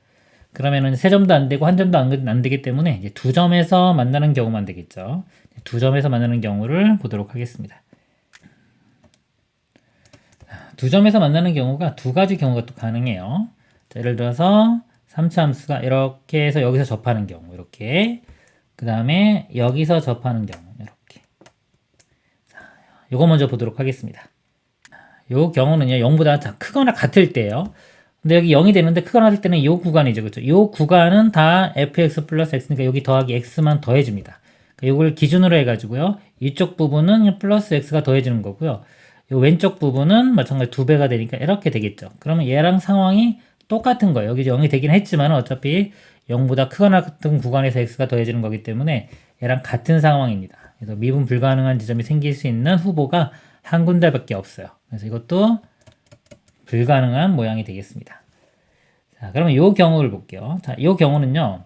그러면은 3점도 안 되고 한 점도 안 되기 때문에 이제 2점에서 만나는 경우만 되겠죠. 2점에서 만나는 경우를 보도록 하겠습니다. 2점에서 만나는 경우가 두 가지 경우가 또 가능해요. 자, 예를 들어서 3차 함수가 이렇게 해서 여기서 접하는 경우 이렇게, 그 다음에 여기서 접하는 경우 이렇게. 자, 요거 먼저 보도록 하겠습니다. 요 경우는요 0보다 크거나 같을 때예요. 근데 여기 0이 되는데 크거나 같을 때는 이 구간이죠. 그렇죠? 이 구간은 다 fx 플러스 x니까 여기 더하기 x만 더해줍니다. 그러니까 이걸 기준으로 해가지고요. 이쪽 부분은 플러스 x가 더해지는 거고요. 이 왼쪽 부분은 마찬가지 2배가 되니까 이렇게 되겠죠. 그러면 얘랑 상황이 똑같은 거예요. 여기 0이 되긴 했지만 어차피 0보다 크거나 같은 구간에서 x가 더해지는 거기 때문에 얘랑 같은 상황입니다. 그래서 미분 불가능한 지점이 생길 수 있는 후보가 한 군데밖에 없어요. 그래서 이것도 불가능한 모양이 되겠습니다. 자, 그러면 이 경우를 볼게요. 자, 이 경우는요,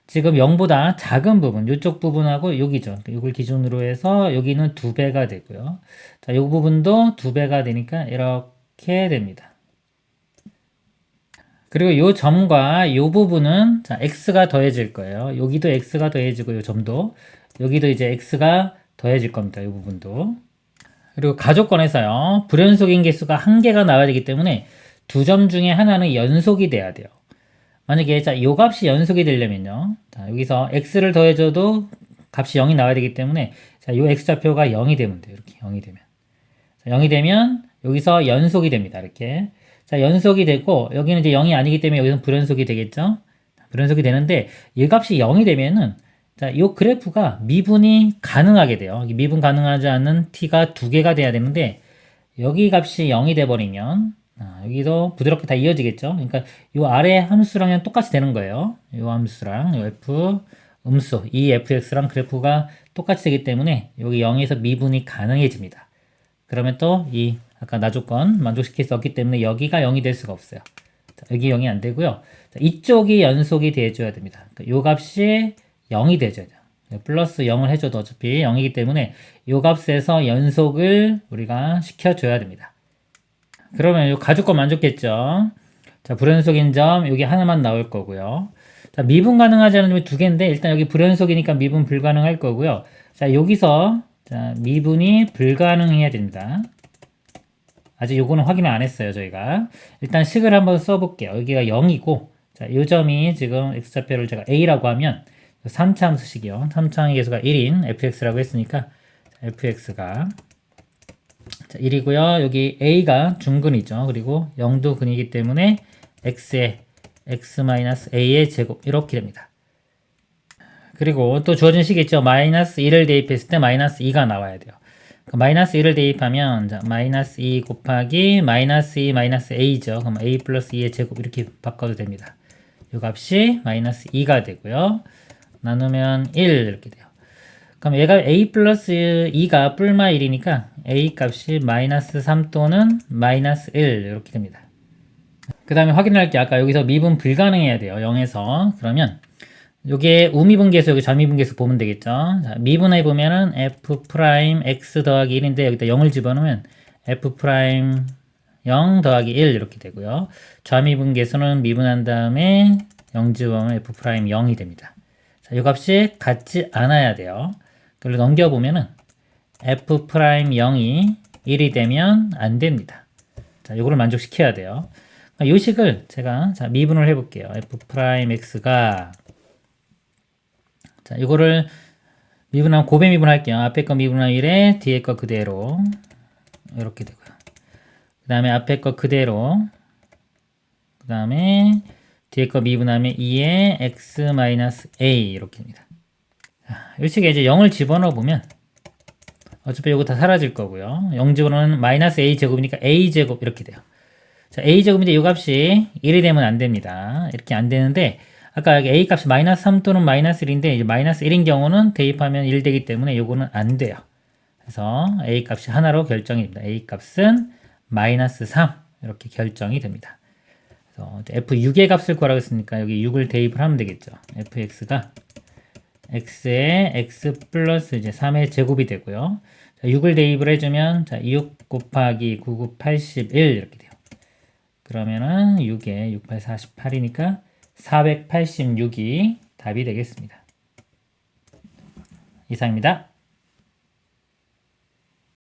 지금 0보다 작은 부분, 이쪽 부분하고 여기죠. 이걸 기준으로 해서 여기는 2배가 되고요. 자, 이 부분도 2배가 되니까 이렇게 됩니다. 그리고 이 점과 이 부분은 자, x가 더해질 거예요. 여기도 x가 더해지고 이 점도 여기도 이제 x가 더해질 겁니다. 이 부분도. 그리고 가조건에서요, 불연속인 개수가 1개가 나와야 되기 때문에 2점 중에 하나는 연속이 돼야 돼요. 만약에 자, 요 값이 연속이 되려면요, 자, 여기서 x를 더해줘도 값이 0이 나와야 되기 때문에 자, 요 x좌표가 0이 되면 돼요. 이렇게 0이 되면. 자, 0이 되면 여기서 연속이 됩니다. 이렇게. 자, 연속이 되고 여기는 이제 0이 아니기 때문에 여기서 불연속이 되겠죠. 불연속이 되는데 이 값이 0이 되면은 자, 요 그래프가 미분이 가능하게 돼요. 미분 가능하지 않는 t가 2개가 돼야 되는데 여기 값이 0이 돼 버리면 여기도 부드럽게 다 이어지겠죠. 그러니까 요 아래 함수랑 똑같이 되는 거예요. 요 함수랑 요 f 음수 이 fx랑 그래프가 똑같이 되기 때문에 여기 0에서 미분이 가능해집니다. 그러면 또 이 아까 나조건 만족시킬 수 없기 때문에 여기가 0이 될 수가 없어요. 자, 여기 0이 안 되고요. 자, 이쪽이 연속이 돼줘야 됩니다. 그러니까 요 값이 0이 되죠. 플러스 0을 해줘도 어차피 0이기 때문에 요 값에서 연속을 우리가 시켜줘야 됩니다. 그러면 요 가조건 만족했죠. 자, 불연속인 점 여기 하나만 나올 거고요. 자, 미분 가능하지 않은 점이 2개인데 일단 여기 불연속이니까 미분 불가능할 거고요. 자, 여기서 자, 미분이 불가능해야 됩니다. 아직 요거는 확인을 안 했어요, 저희가. 일단 식을 한번 써볼게요. 여기가 0이고, 자, 요 점이 지금 x좌표를 제가 a라고 하면 3차 함수식이요. 3차의 개수가 1인 fx라고 했으니까 fx가 1이고요. 여기 a가 중근이죠. 그리고 0도 근이기 때문에 x의 x-a의 제곱 이렇게 됩니다. 그리고 또 주어진 식이 있죠. 마이너스 1을 대입했을 때 마이너스 2가 나와야 돼요. 마이너스 2를 대입하면 자, 마이너스 2 곱하기 마이너스 2 마이너스 a죠. 그럼 a 플러스 2의 제곱 이렇게 바꿔도 됩니다. 이 값이 마이너스 2가 되고요. 나누면 1 이렇게 돼요. 그럼 얘가 a 플러스 2가 뿔마 1이니까 a 값이 마이너스 3 또는 마이너스 1 이렇게 됩니다. 그 다음에 확인할 게 아까 여기서 미분 불가능해야 돼요. 0에서. 그러면 요게 우미분계수, 여기 좌미분계수 보면 되겠죠. 자, 미분해 보면은 f 프라임 x 더하기 1인데 여기다 0을 집어넣으면 f 프라임 0 더하기 1 이렇게 되고요. 좌미분계수는 미분한 다음에 0 집어넣으면 f 프라임 0이 됩니다. 자, 이 값이 같지 않아야 돼요. 그걸 넘겨보면은 f 프라임 0이 1이 되면 안 됩니다. 자, 요거를 만족시켜야 돼요. 이 식을 제가 자, 미분을 해볼게요. f 프라임 x가 자, 이거를 미분하면 곱에 미분할게요. 앞에 거 미분하면 1에 뒤에 거 그대로 이렇게 되고요. 그 다음에 앞에 거 그대로 그 다음에 뒤에 거 미분하면 2에 x-a 이렇게 됩니다. 자, 이 식에 이제 0을 집어넣어 보면 어차피 이거 다 사라질 거고요. 0 집어넣으면 마이너스 a 제곱이니까 a 제곱 이렇게 돼요. 자, a 제곱인데 이 값이 1이 되면 안 됩니다. 이렇게 안 되는데 아까 여기 a 값이 마이너스 3 또는 마이너스 1인데 이제 마이너스 1인 경우는 대입하면 1 되기 때문에 요거는 안 돼요. 그래서 a 값이 하나로 결정이 됩니다. a 값은 마이너스 3 이렇게 결정이 됩니다. 그래서 f6의 값을 구하라고 했으니까 여기 6을 대입을 하면 되겠죠. fx가 x에 x 플러스 이제 3의 제곱이 되고요. 자, 6을 대입을 해주면 자, 6 곱하기 9, 9, 81 이렇게 돼요. 그러면은 6에 6, 8, 48이니까 486이 답이 되겠습니다. 이상입니다.